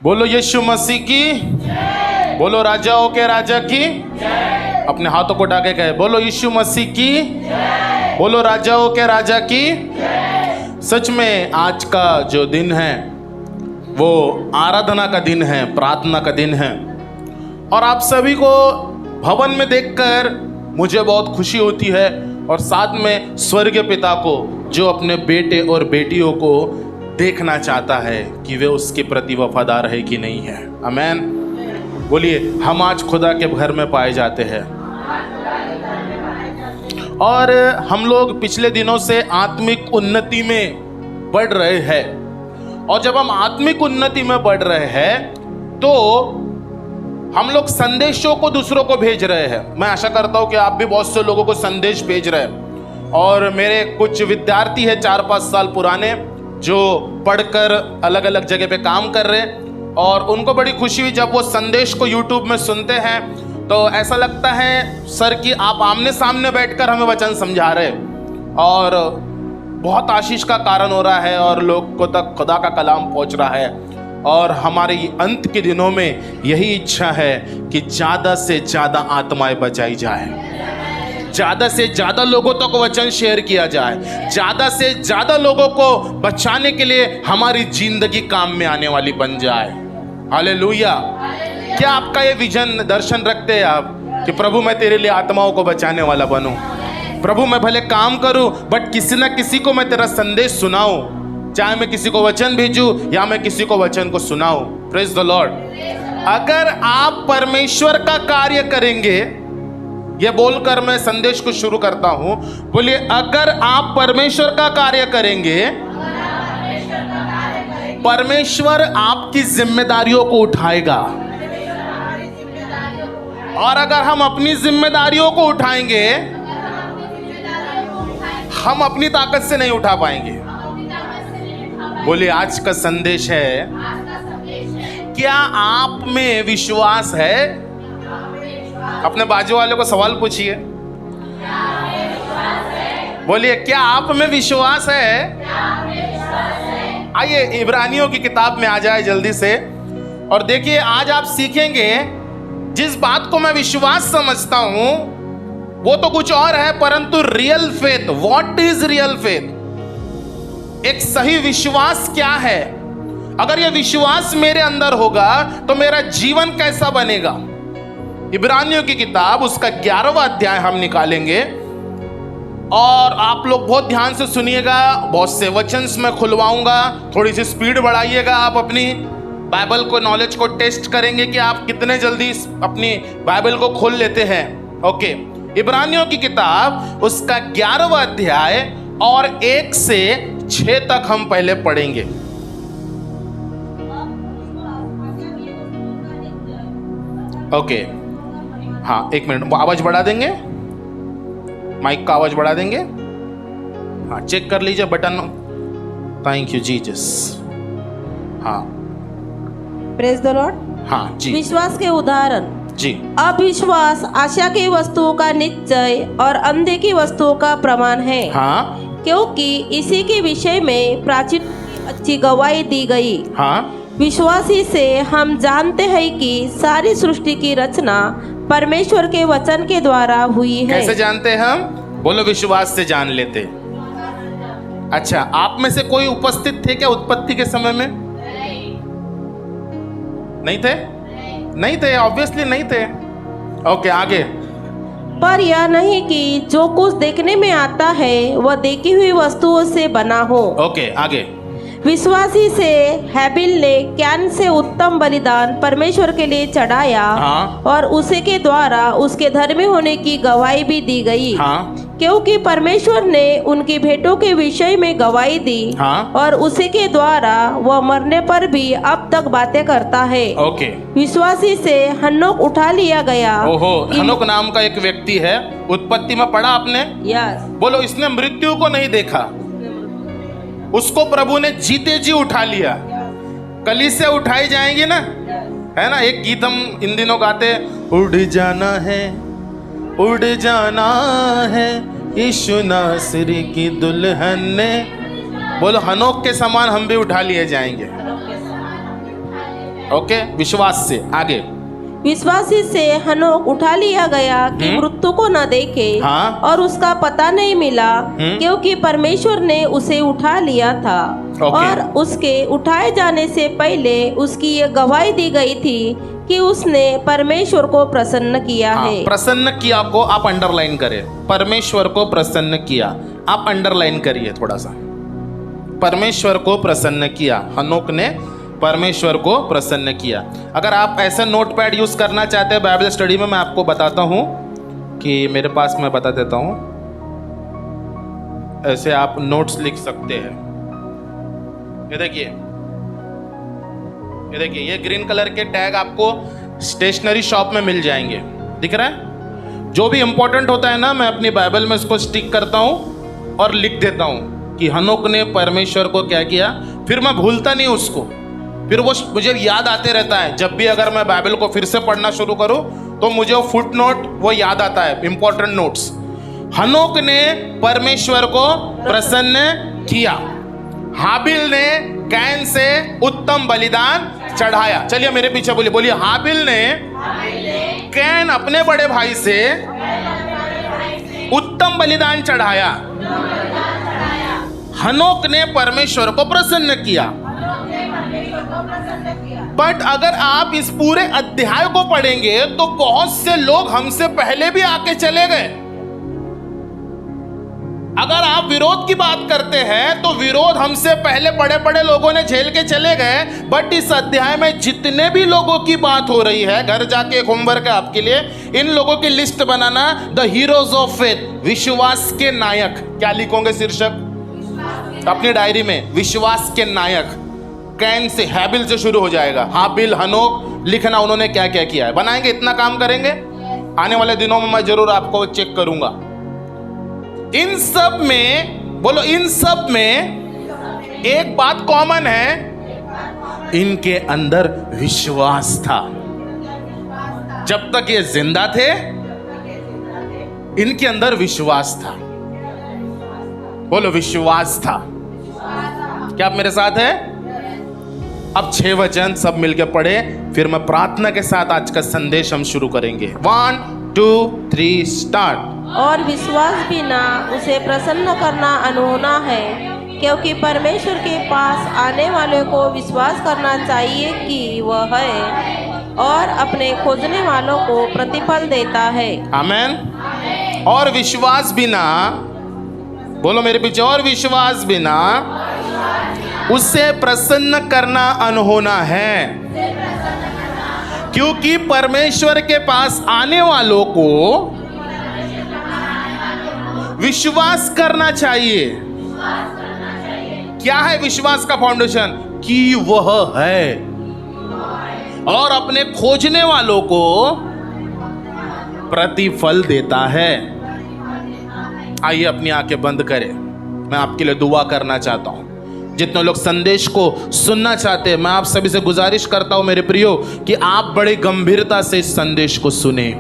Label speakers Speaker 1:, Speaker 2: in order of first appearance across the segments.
Speaker 1: बोलो यीशु मसीह की, बोलो राजाओं के राजा की। अपने हाथों को उठा के कहे, बोलो यीशु मसीह की, बोलो राजाओं के राजा की। सच में आज का जो दिन है वो आराधना का दिन है, प्रार्थना का दिन है। और आप सभी को भवन में देखकर मुझे बहुत खुशी होती है, और साथ में स्वर्गीय पिता को जो अपने बेटे और बेटियों को देखना चाहता है कि वे उसके प्रति वफादार है कि नहीं है। आमीन। बोलिए, हम आज खुदा के घर में पाए जाते हैं। और हम लोग पिछले दिनों से आत्मिक उन्नति में बढ़ रहे हैं, और जब हम आत्मिक उन्नति में बढ़ रहे हैं तो हम लोग संदेशों को दूसरों को भेज रहे हैं। मैं आशा करता हूं कि आप भी बहुत से लोगों को संदेश भेज रहे हैं। और मेरे कुछ विद्यार्थी हैं 4-5 साल पुराने, जो पढ़कर अलग अलग जगह पे काम कर रहे हैं, और उनको बड़ी खुशी हुई जब वो संदेश को यूट्यूब में सुनते हैं तो ऐसा लगता है सर कि आप आमने सामने बैठकर हमें वचन समझा रहे हैं, और बहुत आशीष का कारण हो रहा है और लोग को तक खुदा का कलाम पहुंच रहा है। और हमारे अंत के दिनों में यही इच्छा है कि ज़्यादा से ज़्यादा आत्माएं बचाई जाए, ज़्यादा से ज़्यादा लोगों तक वचन शेयर किया जाए, ज़्यादा से ज़्यादा लोगों को बचाने के लिए हमारी जिंदगी काम में आने वाली बन जाए। हालेलुया। क्या आपका ये विजन दर्शन रखते हैं आप कि प्रभु मैं तेरे लिए आत्माओं को बचाने वाला बनूं? प्रभु मैं भले काम करूं बट किसी ना किसी को मैं तेरा संदेश सुनाऊं, चाहे मैं किसी को वचन भेजूं या मैं किसी को वचन को सुनाऊं। Praise the Lord. अगर आप परमेश्वर का कार्य करेंगे, ये बोलकर मैं संदेश को शुरू करता हूं, बोलिए अगर आप परमेश्वर का कार्य करेंगे, परमेश्वर आपकी जिम्मेदारियों को उठाएगा। और अगर हम अपनी जिम्मेदारियों को उठाएंगे, हम अपनी ताकत से नहीं उठा पाएंगे। बोलिए आज का संदेश है, क्या आप में विश्वास है? अपने बाजू वाले को सवाल पूछिए, बोलिए क्या आप में विश्वास है? आइए इब्रानियों की किताब में आ जाए जल्दी से, और देखिए आज आप सीखेंगे जिस बात को मैं विश्वास समझता हूं वो तो कुछ और है, परंतु real faith, what is real faith? एक सही विश्वास क्या है? अगर यह विश्वास मेरे अंदर होगा तो मेरा जीवन कैसा बनेगा? इब्रानियों की किताब उसका 11वां अध्याय हम निकालेंगे, और आप लोग बहुत ध्यान से सुनिएगा। बहुत से वचन्स मैं खुलवाऊंगा, थोड़ी सी स्पीड बढ़ाइएगा। आप अपनी बाइबल को, नॉलेज को टेस्ट करेंगे कि आप कितने जल्दी अपनी बाइबल को खोल लेते हैं। ओके, इब्रानियों की किताब उसका 11वां अध्याय और 1 से 6 तक हम पहले पढ़ेंगे। ओके, हाँ 1 मिनट, आवाज बढ़ा देंगे, माइक का आवाज बढ़ा देंगे। हाँ चेक कर लीजिए बटन। Thank you Jesus. हाँ
Speaker 2: प्रेज द लॉर्ड।
Speaker 1: हाँ जी।
Speaker 2: विश्वास के उदाहरण
Speaker 1: जी।
Speaker 2: अविश्वास आशा की वस्तुओं का निश्चय और अनदेखी वस्तुओं का प्रमाण है।
Speaker 1: हाँ,
Speaker 2: क्योंकि इसी के विषय में प्राचीन की अच्छी गवाही दी गई।
Speaker 1: हाँ,
Speaker 2: विश्वासी से हम जानते हैं कि सारी सृष्टि की रचना परमेश्वर के वचन के द्वारा हुई है।
Speaker 1: कैसे जानते हैं हम? बोलो विश्वास से जान लेते। अच्छा, आप में से कोई उपस्थित थे क्या उत्पत्ति के समय में? नहीं थे? नहीं थे, ऑब्वियसली नहीं थे। ओके, आगे।
Speaker 2: पर यह नहीं कि जो कुछ देखने में आता है वह देखी हुई वस्तुओं से बना हो।
Speaker 1: ओके, आगे।
Speaker 2: विश्वासी से हैबिल ने कैन से उत्तम बलिदान परमेश्वर के लिए चढ़ाया।
Speaker 1: हाँ।
Speaker 2: और उसी के द्वारा उसके धर्मी होने की गवाही भी दी गई।
Speaker 1: हाँ।
Speaker 2: क्योंकि परमेश्वर ने उनकी भेंटों के विषय में गवाही दी।
Speaker 1: हाँ।
Speaker 2: और उसी के द्वारा वह मरने पर भी अब तक बातें करता है।
Speaker 1: ओके।
Speaker 2: विश्वासी से हनोक उठा लिया गया।
Speaker 1: ओहो, हनोक नाम का एक व्यक्ति है, उत्पत्ति में पढ़ा आपने?
Speaker 2: यस।
Speaker 1: बोलो इसने मृत्यु को नहीं देखा, उसको प्रभु ने जीते जी उठा लिया। कलीसिया उठाई जाएंगी ना, है ना? एक गीत हम इन दिनों गाते, उड़ जाना है, उड़ जाना है, यीशु नासरी की दुल्हन ने। बोलो हनोक के समान हम भी उठा लिए जाएंगे। ओके, विश्वास से। आगे।
Speaker 2: विश्वासी से हनोक उठा लिया गया कि मृत्यु को न देखे,
Speaker 1: हाँ।
Speaker 2: और उसका पता नहीं मिला क्योंकि परमेश्वर ने उसे उठा लिया था। और उसके उठाए जाने से पहले उसकी ये गवाही दी गई थी कि उसने परमेश्वर को प्रसन्न किया है।
Speaker 1: प्रसन्न किया को आप अंडरलाइन करें, परमेश्वर को प्रसन्न किया, आप अंडरलाइन करिए थोड़ा सा। परमेश्वर को प्रसन्न किया, हनोक ने परमेश्वर को प्रसन्न किया। अगर आप ऐसा नोटपैड यूज करना चाहते हैं बाइबल स्टडी में, मैं आपको बताता हूं कि मेरे पास, मैं बता देता हूं, ऐसे आप नोट्स लिख सकते हैं। ये देखिए, ये देखिए, ये ग्रीन कलर के टैग आपको स्टेशनरी शॉप में मिल जाएंगे, दिख रहा है? जो भी इंपॉर्टेंट होता है ना, मैं अपनी बाइबल में इसको स्टिक करता हूं और लिख देता हूं कि हनोक ने परमेश्वर को क्या किया, फिर मैं भूलता नहीं उसको, फिर वो मुझे याद आते रहता है। जब भी अगर मैं बाइबल को फिर से पढ़ना शुरू करूं तो मुझे वो फुट नोट वो याद आता है, इंपॉर्टेंट नोट्स। हनोक ने परमेश्वर को प्रसन्न किया, हाबिल ने कैन से उत्तम बलिदान चढ़ाया। चलिए मेरे पीछे बोलिए, बोलिए, हाबिल ने कैन अपने बड़े भाई से उत्तम बलिदान चढ़ाया, हनोक ने परमेश्वर को प्रसन्न किया। बट अगर आप इस पूरे अध्याय को पढ़ेंगे तो बहुत से लोग हमसे पहले भी आके चले गए। अगर आप विरोध की बात करते हैं तो विरोध हमसे पहले बड़े बड़े लोगों ने झेल के चले गए। बट इस अध्याय में जितने भी लोगों की बात हो रही है, घर जाके एक होमवर्क है आपके लिए, इन लोगों की list banana, the heroes of faith, विश्वास के नायक। क्या लिखोगे शीर्षक अपनी डायरी में? विश्वास के नायक। कैन से, हाबिल से शुरू हो जाएगा, हाबिल, हनोक, लिखना उन्होंने क्या क्या किया है। बनाएंगे, इतना काम करेंगे। आने वाले दिनों में मैं जरूर आपको चेक करूंगा। इन सब में, बोलो, इन सब में एक बात कॉमन है, इनके अंदर विश्वास था। जब तक ये जिंदा थे इनके अंदर विश्वास था। बोलो, विश्वास था। क्या आप मेरे साथ हैं? अब 6 वचन सब मिलकर पढ़े, फिर मैं प्रार्थना के साथ आज का संदेश हम शुरू करेंगे। 1 2 3 स्टार्ट।
Speaker 2: और विश्वास बिना उसे प्रसन्न करना अनहोना है, क्योंकि परमेश्वर के पास आने वाले को विश्वास करना चाहिए कि वह है, और अपने खोजने वालों को प्रतिफल देता है।
Speaker 1: आमेन। और विश्वास बिना, बोलो मेरे पीछे, और विश्वास बिना उससे प्रसन्न करना अनहोना है, क्योंकि परमेश्वर के पास आने वालों को विश्वास करना चाहिए। क्या है विश्वास का फाउंडेशन? कि वह है, और अपने खोजने वालों को प्रतिफल देता है। आइए अपनी आंखें बंद करें, मैं आपके लिए दुआ करना चाहता हूं। जितने लोग संदेश को सुनना चाहते हैं, मैं आप सभी से गुजारिश करता हूं मेरे प्रियो कि आप बड़ी गंभीरता से इस संदेश को सुने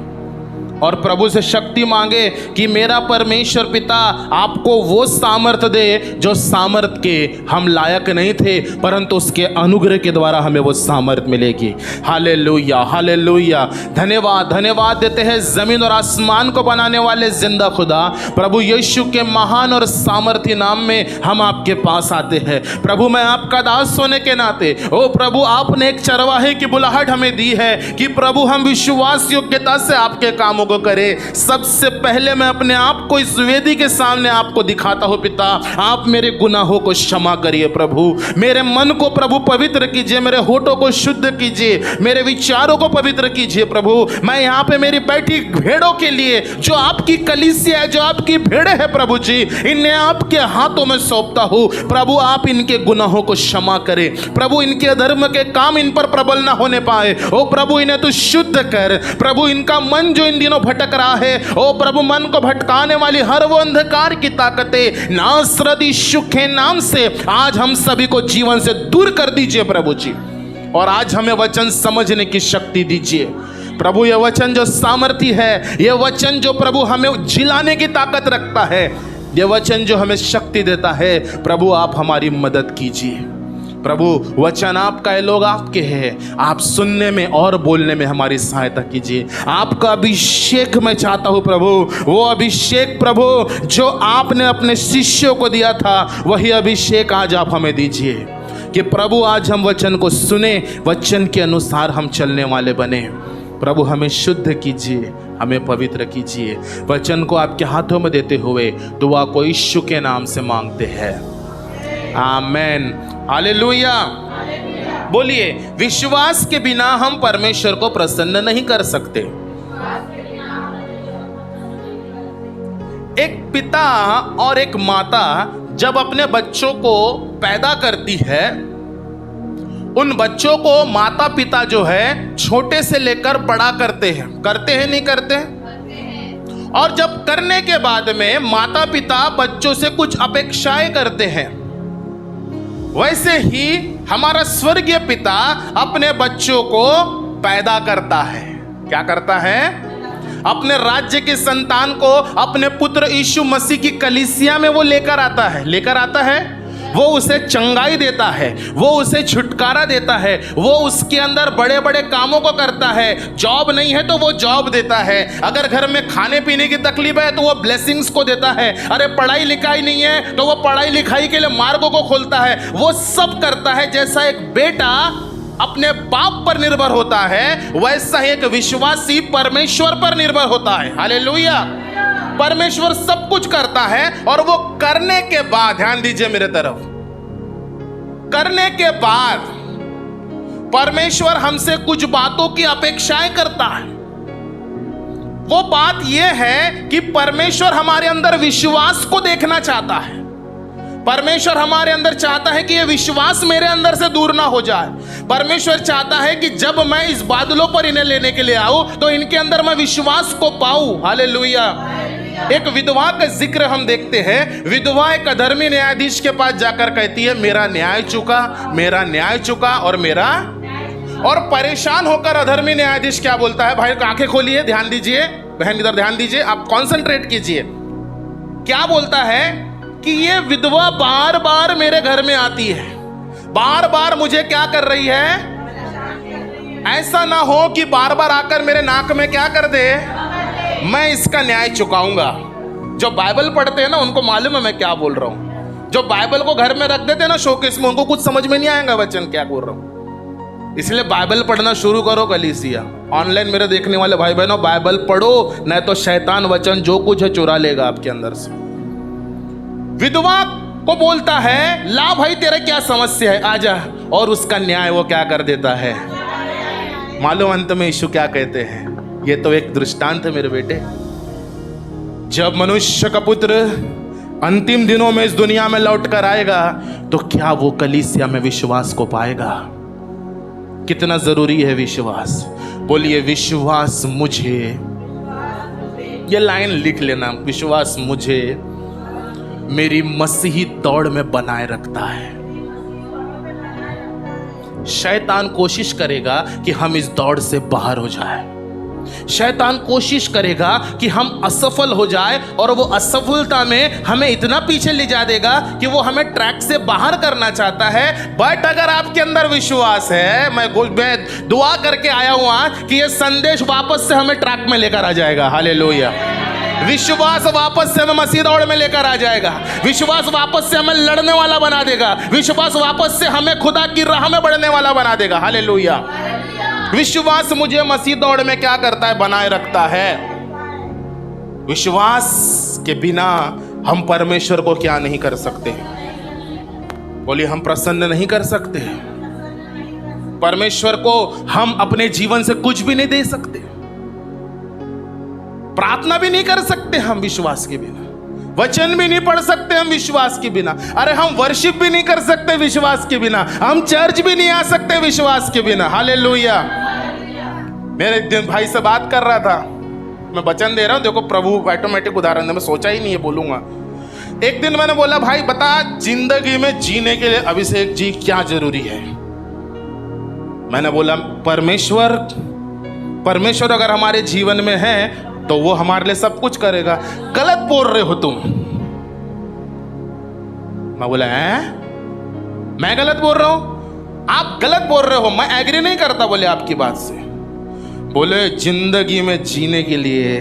Speaker 1: और प्रभु से शक्ति मांगे कि मेरा परमेश्वर पिता आपको वो सामर्थ दे जो सामर्थ के हम लायक नहीं थे, परंतु उसके अनुग्रह के द्वारा हमें वो सामर्थ मिलेगी। Hallelujah, hallelujah. धन्यवाद, धन्यवाद देते हैं जमीन और आसमान को बनाने वाले जिंदा खुदा प्रभु यीशु के महान और सामर्थी नाम में हम आपके पास आते हैं। प्रभु, मैं आपका दास होने के नाते, ओ प्रभु, आपने एक चरवाहे की बुलाहट हमें दी है कि प्रभु हम विश्वास योग्यता से आपके कामों को करे। सबसे पहले मैं अपने आप को इस वेदी के सामने आपको दिखाता हूं। पिता, आप मेरे गुनाहों को क्षमा करिए प्रभु, मेरे मन को प्रभु पवित्र कीजिए, मेरे होठों को शुद्ध कीजिए, मेरे विचारों को पवित्र कीजिए प्रभु। मैं यहाँ पे मेरी बैठी भेड़ों के लिए, जो आपकी कलीसिया है, जो आपकी भेड़े हैं प्रभु जी, इन्हें आपके हाथों में सौंपता हूं। प्रभु, आप इनके गुनाहों को क्षमा करें प्रभु, इनके अधर्म के काम इन पर प्रबल ना होने पाए। ओ प्रभु, इन्हें तू शुद्ध कर प्रभु। इनका मन जो इन दिनों भटक रहा है, ओ प्रभु, मन को भटकाने वाली हर वो अंधकार की ताकतें नासरत यीशु के नाम से आज हम सभी को जीवन से दूर कर दीजिए प्रभु जी। और आज हमें वचन समझने की शक्ति दीजिए प्रभु। यह वचन जो सामर्थी है, यह वचन जो प्रभु हमें जिलाने की ताकत रखता है, यह वचन जो हमें शक्ति देता है, प्रभु आप हमारी मदद कीजिए। प्रभु वचन आपका है, लोग आपके हैं। आप सुनने में और बोलने में हमारी सहायता कीजिए। आपका अभिषेक मैं चाहता हूँ प्रभु, वो अभिषेक प्रभु जो आपने अपने शिष्यों को दिया था, वही अभिषेक आज आप हमें दीजिए कि प्रभु आज हम वचन को सुने, वचन के अनुसार हम चलने वाले बने। प्रभु हमें शुद्ध कीजिए, हमें पवित्र कीजिए। वचन को आपके हाथों में देते हुए दुआ को यीशु के नाम से मांगते हैं, आमेन, हालेलुया। बोलिए, विश्वास के बिना हम परमेश्वर को प्रसन्न नहीं कर सकते। एक पिता और एक माता जब अपने बच्चों को पैदा करती है, उन बच्चों को माता पिता जो है छोटे से लेकर बड़ा करते हैं नहीं करते हैं? और जब करने के बाद में माता पिता बच्चों से कुछ अपेक्षाएं करते हैं, वैसे ही हमारा स्वर्गीय पिता अपने बच्चों को पैदा करता है। क्या करता है? अपने राज्य के संतान को अपने पुत्र यीशु मसीह की कलीसिया में वो लेकर आता है। वो उसे चंगाई देता है, वो उसे छुटकारा देता है, वो उसके अंदर बड़े बड़े कामों को करता है। जॉब नहीं है तो वो जॉब देता है, अगर घर में खाने पीने की तकलीफ है तो वो ब्लेसिंग्स को देता है, अरे पढ़ाई लिखाई नहीं है तो वो पढ़ाई लिखाई के लिए मार्गों को खोलता है। वो सब करता है। जैसा एक बेटा अपने बाप पर निर्भर होता है, वैसा ही एक विश्वासी परमेश्वर पर निर्भर होता है। हालेलुया। परमेश्वर सब कुछ करता है और वो करने के बाद, ध्यान दीजिए मेरे तरफ, करने के बाद परमेश्वर हमसे कुछ बातों की अपेक्षाएं करता है। वो बात यह है कि परमेश्वर हमारे अंदर विश्वास को देखना चाहता है। परमेश्वर हमारे अंदर चाहता है कि ये विश्वास मेरे अंदर से दूर ना हो जाए। परमेश्वर चाहता है कि जब मैं इस बादलों पर इन्हें लेने के लिए आऊं तो इनके अंदर मैं विश्वास को पाऊं। हालेलुया। एक विधवा का जिक्र हम देखते हैं। विधवा एक अधर्मी न्यायाधीश के पास जाकर कहती है, मेरा न्याय चुका और परेशान होकर अधर्मी न्यायाधीश क्या बोलता है? भाई आंखें खोलिए, ध्यान दीजिए, बहन इधर ध्यान दीजिए, आप कंसंट्रेट कीजिए। क्या बोलता है कि ये विधवा बार बार मेरे घर में आती है, बार बार मुझे क्या कर रही है? ऐसा ना हो कि बार बार आकर मेरे नाक में क्या कर दे, मैं इसका न्याय चुकाऊंगा। जो बाइबल पढ़ते हैं ना, उनको मालूम है मैं क्या बोल रहा हूं। जो बाइबल को घर में रख देते हैं ना शोकेस में, उनको कुछ समझ में नहीं आएगा वचन क्या बोल रहा हूं। इसलिए बाइबल पढ़ना शुरू करो कलीसिया। ऑनलाइन मेरे देखने वाले भाई बहनों, बाइबल पढ़ो, नहीं तो शैतान वचन जो कुछ है चुरा लेगा आपके अंदर से। विधवा को बोलता है, ला भाई तेरा क्या समस्या है, आजा। और उसका न्याय वो क्या कर देता है? मालूम अंत में यीशु क्या कहते हैं? ये तो एक दृष्टांत है मेरे बेटे। जब मनुष्य का पुत्र अंतिम दिनों में इस दुनिया में लौट कर आएगा तो क्या वो कलीसिया में विश्वास को पाएगा? कितना जरूरी है विश्वास। बोलिए, विश्वास मुझे, ये लाइन लिख लेना, विश्वास मुझे मेरी मसीही दौड़ में बनाए रखता है। शैतान कोशिश करेगा कि हम इस दौड़ से बाहर हो जाए। शैतान कोशिश करेगा कि हम असफल हो जाए और वो असफलता में हमें इतना पीछे ले जा देगा कि वो हमें ट्रैक से बाहर करना चाहता है। बट अगर आपके अंदर विश्वास है, मैं दुआ करके आया हूं आज कि ये संदेश वापस से हमें ट्रैक में लेकर आ जाएगा। हालेलुया। विश्वास वापस से हमें मसीह दौड़ में लेकर आ जाएगा। विश्वास वापस से हमें लड़ने वाला बना देगा। विश्वास वापस से हमें खुदा की राह में बढ़ने वाला बना देगा। हालेलुया। विश्वास मुझे मसीह दौड़ में क्या करता है? बनाए रखता है। विश्वास के बिना हम परमेश्वर को क्या नहीं कर सकते? बोलिए, हम प्रसन्न नहीं कर सकते। परमेश्वर को हम अपने जीवन से कुछ भी नहीं दे सकते। प्रार्थना भी नहीं कर सकते हम विश्वास के बिना। वचन भी नहीं पढ़ सकते हम विश्वास के बिना। अरे हम वर्शिप भी नहीं कर सकते विश्वास के बिना। हम चर्च भी नहीं आ सकते विश्वास के बिना। हालेलुया। मेरे दिन भाई से बात कर रहा था, मैं वचन दे रहा हूं, देखो प्रभु ऑटोमेटिक उदाहरण दे, मैं सोचा ही नहीं है बोलूंगा। एक दिन मैंने बोला, भाई बता जिंदगी में जीने के लिए अभिषेक जी क्या जरूरी है? मैंने बोला, परमेश्वर अगर हमारे जीवन में है तो वो हमारे लिए सब कुछ करेगा। गलत बोल रहे हो तुम। मैं बोला, मैं गलत बोल रहा हूं? आप गलत बोल रहे हो, मैं एग्री नहीं करता बोले आपकी बात से। बोले जिंदगी में जीने के लिए,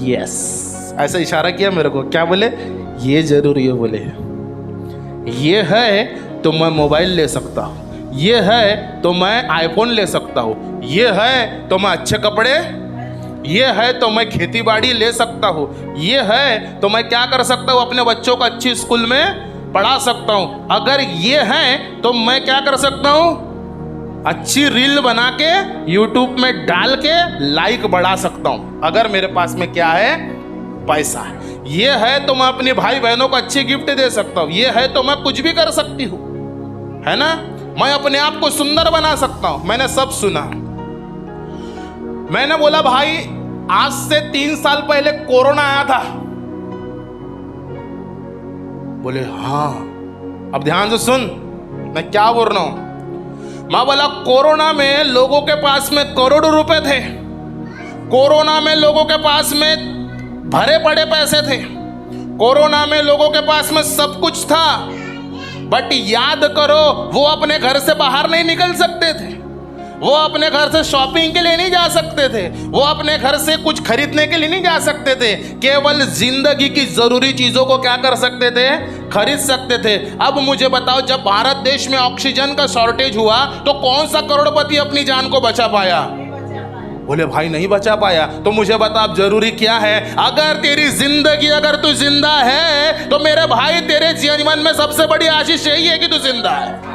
Speaker 1: यस, ऐसा इशारा किया मेरे को, क्या बोले, ये जरूरी है। बोले ये है तो मैं मोबाइल ले सकता हूँ, ये है तो मैं आईफोन ले सकता हूँ, ये है तो मैं अच्छे कपड़े, ये है तो मैं खेती बाड़ी ले सकता हूँ, ये है तो मैं क्या कर सकता हूँ, अपने बच्चों को अच्छी स्कूल में पढ़ा सकता हूँ, अगर ये है तो मैं क्या कर सकता हूँ, अच्छी रील बना के यूट्यूब में डाल के लाइक बढ़ा सकता हूँ, अगर मेरे पास में क्या है, पैसा है। ये है तो मैं अपने भाई बहनों को अच्छी गिफ्ट दे सकता हूँ, ये है तो मैं कुछ भी कर सकती हूँ, है ना। मैं अपने आप को सुंदर बना सकता हूँ। मैंने सब सुना। मैंने बोला भाई आज से 3 साल पहले कोरोना आया था। बोले हाँ। अब ध्यान से सुन मैं क्या बोल रहा हूं। मैं बोला कोरोना में लोगों के पास में करोड़ों रुपए थे, कोरोना में लोगों के पास में भरे पड़े पैसे थे, कोरोना में लोगों के पास में सब कुछ था, बट याद करो वो अपने घर से बाहर नहीं निकल सकते थे, वो अपने घर से शॉपिंग के लिए नहीं जा सकते थे, वो अपने घर से कुछ खरीदने के लिए नहीं जा सकते थे, केवल जिंदगी की जरूरी चीजों को क्या कर सकते थे, खरीद सकते थे। अब मुझे बताओ जब भारत देश में ऑक्सीजन का शॉर्टेज हुआ तो कौन सा करोड़पति अपनी जान को बचा पाया? बोले भाई नहीं बचा पाया। तो मुझे बता अब जरूरी क्या है? अगर तेरी जिंदगी, अगर तू जिंदा है तो मेरे भाई तेरे जीवन में सबसे बड़ी आशीष यही है कि तू जिंदा है।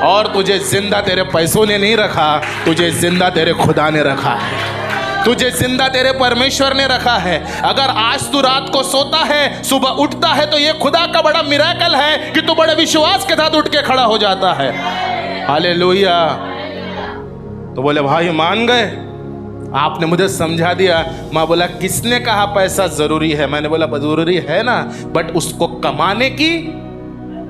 Speaker 1: और तुझे जिंदा तेरे पैसों ने नहीं रखा, तुझे जिंदा तेरे खुदा ने रखा है, तुझे जिंदा तेरे परमेश्वर ने रखा है। अगर आज तू रात को सोता है सुबह उठता है तो ये खुदा का बड़ा मिरेकल है कि तू बड़े विश्वास के साथ उठ के खड़ा हो जाता है। हालेलुया। तो बोले भाई मान गए, आपने मुझे समझा दिया। मैं बोला किसने कहा पैसा जरूरी है? मैंने बोला जरूरी है ना, बट उसको कमाने की,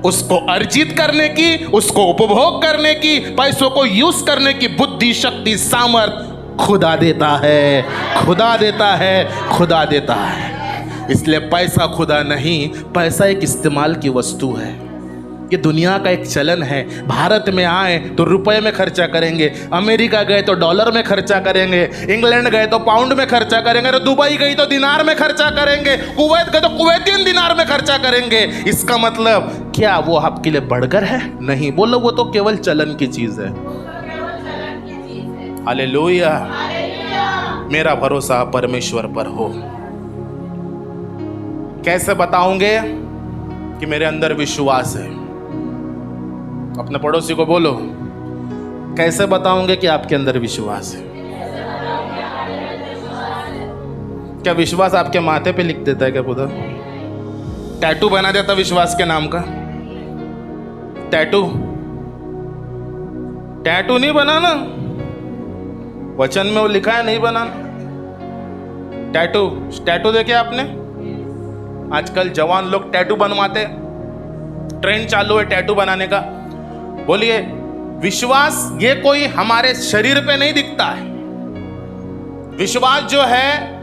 Speaker 1: उसको अर्जित करने की, उसको उपभोग करने की, पैसों को यूज करने की बुद्धि, शक्ति, सामर्थ खुदा देता है, खुदा देता है, खुदा देता है। इसलिए पैसा खुदा नहीं, पैसा एक इस्तेमाल की वस्तु है। ये दुनिया का एक चलन है। भारत में आए तो रुपए में खर्चा करेंगे, अमेरिका गए तो डॉलर में खर्चा करेंगे, इंग्लैंड गए तो पाउंड में खर्चा करेंगे, तो दुबई गई तो दिनार में खर्चा करेंगे, कुवैत गए तो कुवैतियन दिनार में खर्चा करेंगे। इसका मतलब क्या वो आपके लिए बढ़कर है? नहीं, बोलो वो तो केवल चलन की चीज है। हालेलुया। मेरा भरोसा परमेश्वर पर हो। कैसे बताओगे कि मेरे अंदर विश्वास है? अपने पड़ोसी को बोलो, कैसे बताओगे कि आपके अंदर विश्वास है? क्या विश्वास आपके माथे पे लिख देता है क्या खुदा? टैटू बना देता विश्वास के नाम का? टैटू टैटू नहीं बनाना, वचन में वो लिखा है नहीं बनाना। टैटू टैटू देखे आपने? आजकल जवान लोग टैटू बनवाते, ट्रेंड चालू है टैटू बनाने का। बोलिए विश्वास ये कोई हमारे शरीर पे नहीं दिखता है। विश्वास जो है,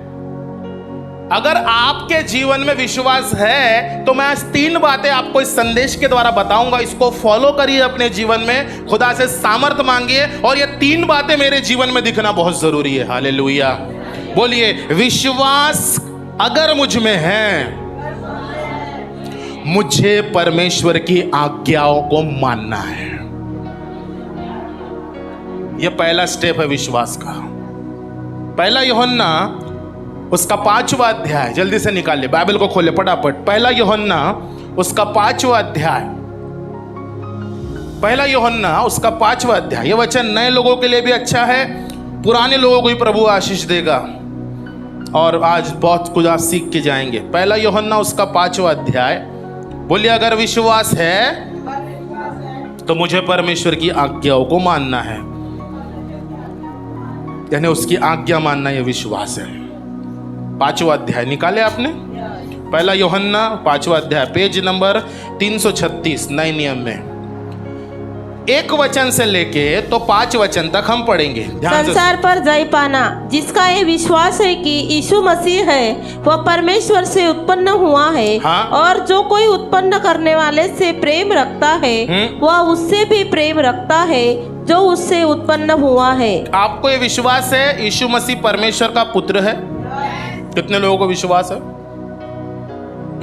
Speaker 1: अगर आपके जीवन में विश्वास है तो मैं आज 3 बातें आपको इस संदेश के द्वारा बताऊंगा। इसको फॉलो करिए अपने जीवन में, खुदा से सामर्थ मांगिए, और ये 3 बातें मेरे जीवन में दिखना बहुत जरूरी है। हालेलुया। बोलिए विश्वास अगर मुझ में है, मुझे परमेश्वर की आज्ञाओं को मानना है। यह पहला स्टेप है विश्वास का। पहला यूहन्ना उसका 5वां अध्याय, जल्दी से निकालिए, बाइबल को खोले फटाफट। पहला यूहन्ना उसका 5वां अध्याय, पहला यूहन्ना उसका 5वां अध्याय। यह वचन नए लोगों के लिए भी अच्छा है, पुराने लोगों को भी प्रभु आशीष देगा, और आज बहुत कुछ आप सीख के जाएंगे। पहला यूहन्ना उसका 5वां अध्याय। बोलिए अगर विश्वास है तो मुझे परमेश्वर की आज्ञाओं को मानना है, यानी उसकी आज्ञा मानना यह विश्वास है। 5वां अध्याय निकाले आपने? पहला यूहन्ना 5वां अध्याय, पेज नंबर 336 नए नियम में। एक वचन से लेके तो 5 वचन तक हम पढ़ेंगे। ध्यान से
Speaker 2: संसार पर जय पाना, जिसका ये विश्वास है कि यीशु मसीह है वह परमेश्वर से उत्पन्न हुआ है।
Speaker 1: हाँ।
Speaker 2: और जो कोई उत्पन्न करने वाले से प्रेम रखता है वह उससे भी प्रेम रखता है जो उससे उत्पन्न हुआ है।
Speaker 1: आपको ये विश्वास है यीशु मसीह परमेश्वर का पुत्र है? कितने लोगों को विश्वास है?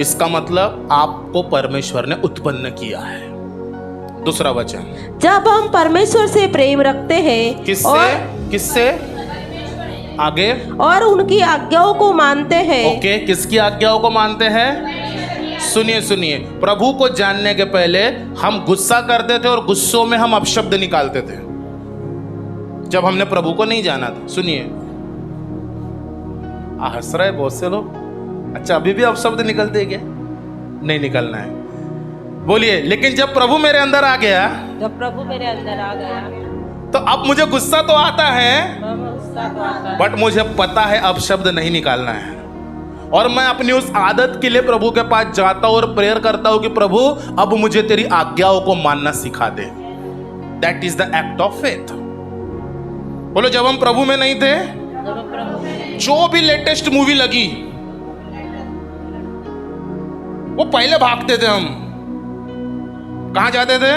Speaker 1: इसका मतलब आपको परमेश्वर ने उत्पन्न किया है। दूसरा वचन,
Speaker 2: जब हम परमेश्वर से प्रेम रखते हैं
Speaker 1: किससे आगे
Speaker 2: और उनकी आज्ञाओं को मानते हैं।
Speaker 1: ओके, किसकी आज्ञाओं को मानते हैं? सुनिए सुनिए, प्रभु को जानने के पहले हम गुस्सा करते थे और गुस्सों में हम अपशब्द निकालते थे जब हमने प्रभु को नहीं जाना था। सुनिए, हंस रहे बहुत से लोग। अच्छा, अभी भी अपशब्द निकलते हैं क्या? नहीं निकलना है, बोलिए। लेकिन जब प्रभु मेरे अंदर आ गया,
Speaker 2: जब प्रभु मेरे अंदर आ गया
Speaker 1: तो अब मुझे गुस्सा तो आता है, बट मुझे पता है अब शब्द नहीं निकालना है। और मैं अपनी उस आदत के लिए प्रभु के पास जाता हूं और प्रेयर करता हूं कि प्रभु अब मुझे तेरी आज्ञाओं को मानना सिखा दे। That is the act of faith. बोलो, जब हम प्रभु में नहीं थे, जो भी लेटेस्ट मूवी लगी वो पहले भागते थे। हम कहां जाते थे?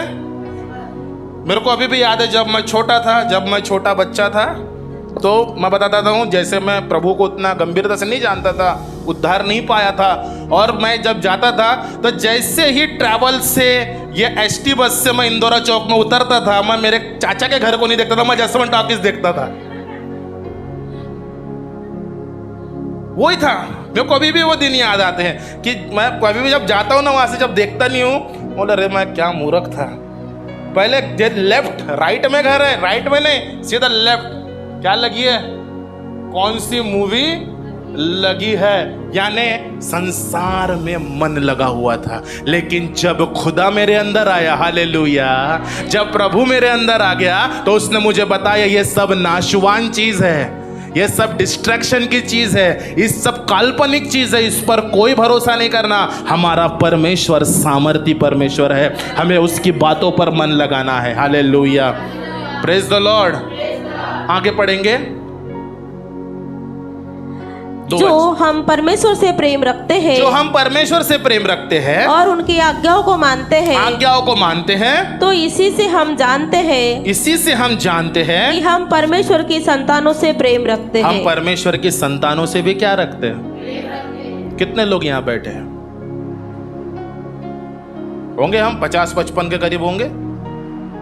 Speaker 1: मेरे को अभी भी याद है, जब मैं छोटा था, जब मैं छोटा बच्चा था, तो मैं बताता हूँ, जैसे मैं प्रभु को उतना गंभीरता से नहीं जानता था, उद्धार नहीं पाया था, और मैं जब जाता था तो जैसे ही ट्रैवल से ये एसटी बस से मैं इंदौरा चौक में उतरता था, मैं मेरे चाचा के घर को नहीं देखता था, मैं जसवंत टॉकीज देखता था। वही था। मेरे को अभी भी वो दिन याद आते हैं कि मैं कभी भी जब जाता हूँ ना, वहां से जब देखता नहीं हूँ, बोला अरे मैं क्या मूर्ख था। पहले लेफ्ट, राइट में घर है, राइट में नहीं, सीधा लेफ्ट। क्या लगी है? कौन सी मूवी लगी है? यानी संसार में मन लगा हुआ था। लेकिन जब खुदा मेरे अंदर आया, हालेलुया, जब प्रभु मेरे अंदर आ गया, तो उसने मुझे बताया ये सब नाशवान चीज है, ये सब डिस्ट्रैक्शन की चीज है, इस सब काल्पनिक चीज है, इस पर कोई भरोसा नहीं करना। हमारा परमेश्वर सामर्थी परमेश्वर है, हमें उसकी बातों पर मन लगाना है। Hallelujah, praise the Lord. आगे पढ़ेंगे।
Speaker 2: जो हम परमेश्वर से प्रेम रखते हैं,
Speaker 1: जो हम परमेश्वर से प्रेम रखते हैं
Speaker 2: और उनकी आज्ञाओं को मानते हैं,
Speaker 1: आज्ञाओं को मानते हैं,
Speaker 2: तो इसी से हम जानते हैं,
Speaker 1: इसी से हम जानते हैं
Speaker 2: कि हम परमेश्वर की संतानों से प्रेम रखते हैं।
Speaker 1: हम परमेश्वर की संतानों से भी क्या रखते हैं? कितने लोग यहाँ बैठे हैं? होंगे हम 50-55 के करीब होंगे,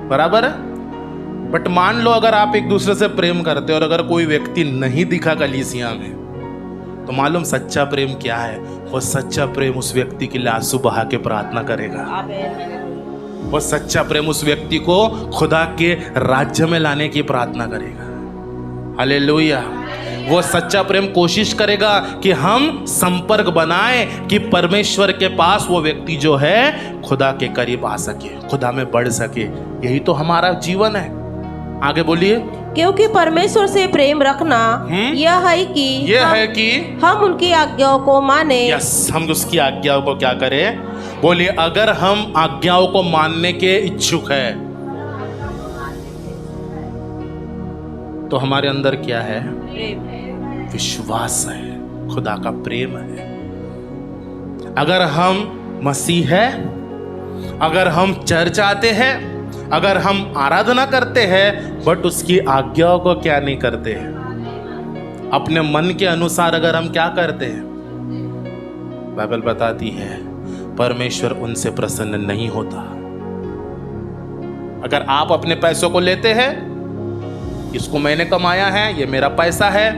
Speaker 1: बराबर है। बट मान लो अगर आप एक दूसरे से प्रेम करते हो और अगर कोई व्यक्ति नहीं दिखा कलीसिया में, तो मालूम सच्चा प्रेम क्या है? वो सच्चा प्रेम उस व्यक्ति के लिए आंसू बहा के प्रार्थना करेगा। वो सच्चा प्रेम उस व्यक्ति को खुदा के राज्य में लाने की प्रार्थना करेगा। हालेलुया। वो सच्चा प्रेम कोशिश करेगा कि हम संपर्क बनाए कि परमेश्वर के पास वो व्यक्ति जो है खुदा के करीब आ सके, खुदा में बढ़ सके। यही तो हमारा जीवन है। आगे बोलिए।
Speaker 2: क्योंकि परमेश्वर से प्रेम रखना यह है कि हम उनकी आज्ञाओं को माने।
Speaker 1: यस, हम उसकी आज्ञाओं को क्या करें? बोलिए, अगर हम आज्ञाओं को मानने के इच्छुक है तो हमारे अंदर क्या है? विश्वास है, खुदा का प्रेम है। अगर हम मसीह है, अगर हम चर्च आते हैं, अगर हम आराधना करते हैं, बट उसकी आज्ञाओं को क्या नहीं करते हैं, अपने मन के अनुसार अगर हम क्या करते हैं, बाइबल बताती है परमेश्वर उनसे प्रसन्न नहीं होता। अगर आप अपने पैसों को लेते हैं, इसको मैंने कमाया है, ये मेरा पैसा है,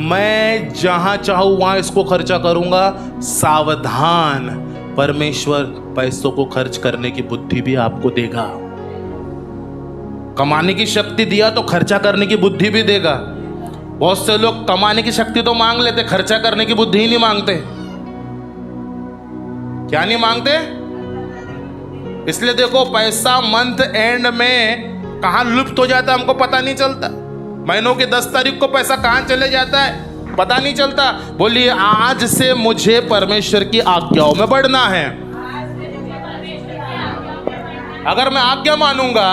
Speaker 1: मैं जहां चाहूं वहां इसको खर्चा करूंगा, सावधान, परमेश्वर पैसों को खर्च करने की बुद्धि भी आपको देगा। कमाने की शक्ति दिया तो खर्चा करने की बुद्धि भी देगा। बहुत से लोग कमाने की शक्ति तो मांग लेते, खर्चा करने की बुद्धि ही नहीं मांगते। क्या नहीं मांगते? इसलिए देखो, पैसा मंथ एंड में कहां लुप्त हो जाता है हमको पता नहीं चलता। महीनों की 10 तारीख को पैसा कहां चले जाता है पता नहीं चलता। बोलिए, आज से मुझे परमेश्वर की आज्ञाओं में बढ़ना है। अगर मैं आज्ञा मानूंगा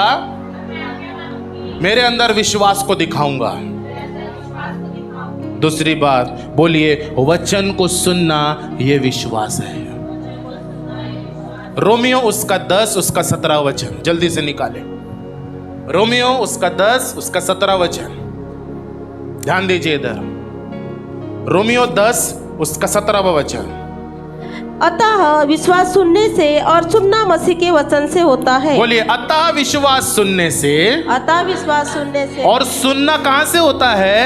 Speaker 1: मेरे अंदर विश्वास को दिखाऊंगा। दूसरी बात बोलिए, वचन को सुनना ये विश्वास है। रोमियो उसका 10 उसका 17 वचन जल्दी से निकाले। रोमियो उसका 10 उसका 17 वचन, ध्यान दीजिए इधर। रोमियो 10 उसका 17वां वचन।
Speaker 2: अतः विश्वास सुनने से और सुनना मसीह के वचन से होता है।
Speaker 1: बोलिए, अतः विश्वास सुनने से,
Speaker 2: अतः विश्वास सुनने से
Speaker 1: और सुनना कहां से होता है?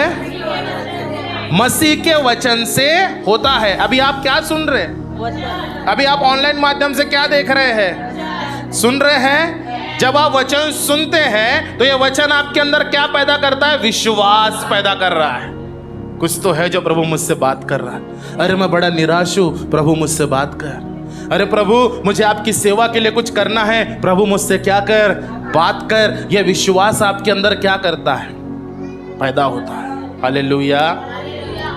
Speaker 1: मसीह के वचन से होता है। अभी आप क्या सुन रहे हैं?
Speaker 2: वचन।
Speaker 1: अभी आप ऑनलाइन माध्यम से क्या देख रहे हैं? सुन रहे हैं। जब आप वचन सुनते हैं तो ये वचन आपके अंदर क्या पैदा करता है? विश्वास पैदा कर रहा है। कुछ तो है जो प्रभु मुझसे बात कर रहा है। अरे मैं बड़ा निराश हूं, प्रभु मुझसे बात कर। अरे प्रभु मुझे आपकी सेवा के लिए कुछ करना है, प्रभु मुझसे क्या कर, बात कर। यह विश्वास आपके अंदर क्या करता है? पैदा होता है। हालेलुया।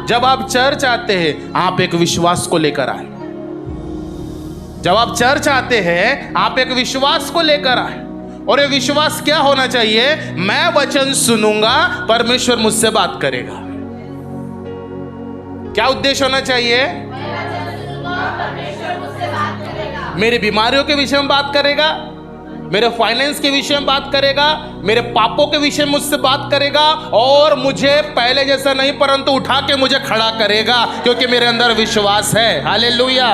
Speaker 1: जब आप चर्च आते हैं आप एक विश्वास को लेकर आए। जब आप चर्च आते हैं आप एक विश्वास को लेकर आए, और ये विश्वास क्या होना चाहिए? मैं वचन सुनूंगा, परमेश्वर मुझसे बात करेगा। क्या उद्देश्य होना चाहिए? मेरी बीमारियों के विषय में बात करेगा, मेरे फाइनेंस के विषय में बात करेगा, मेरे पापों के विषय में मुझसे बात करेगा, और मुझे पहले जैसा नहीं परंतु उठा के मुझे खड़ा करेगा, क्योंकि मेरे अंदर विश्वास है। हालेलुया।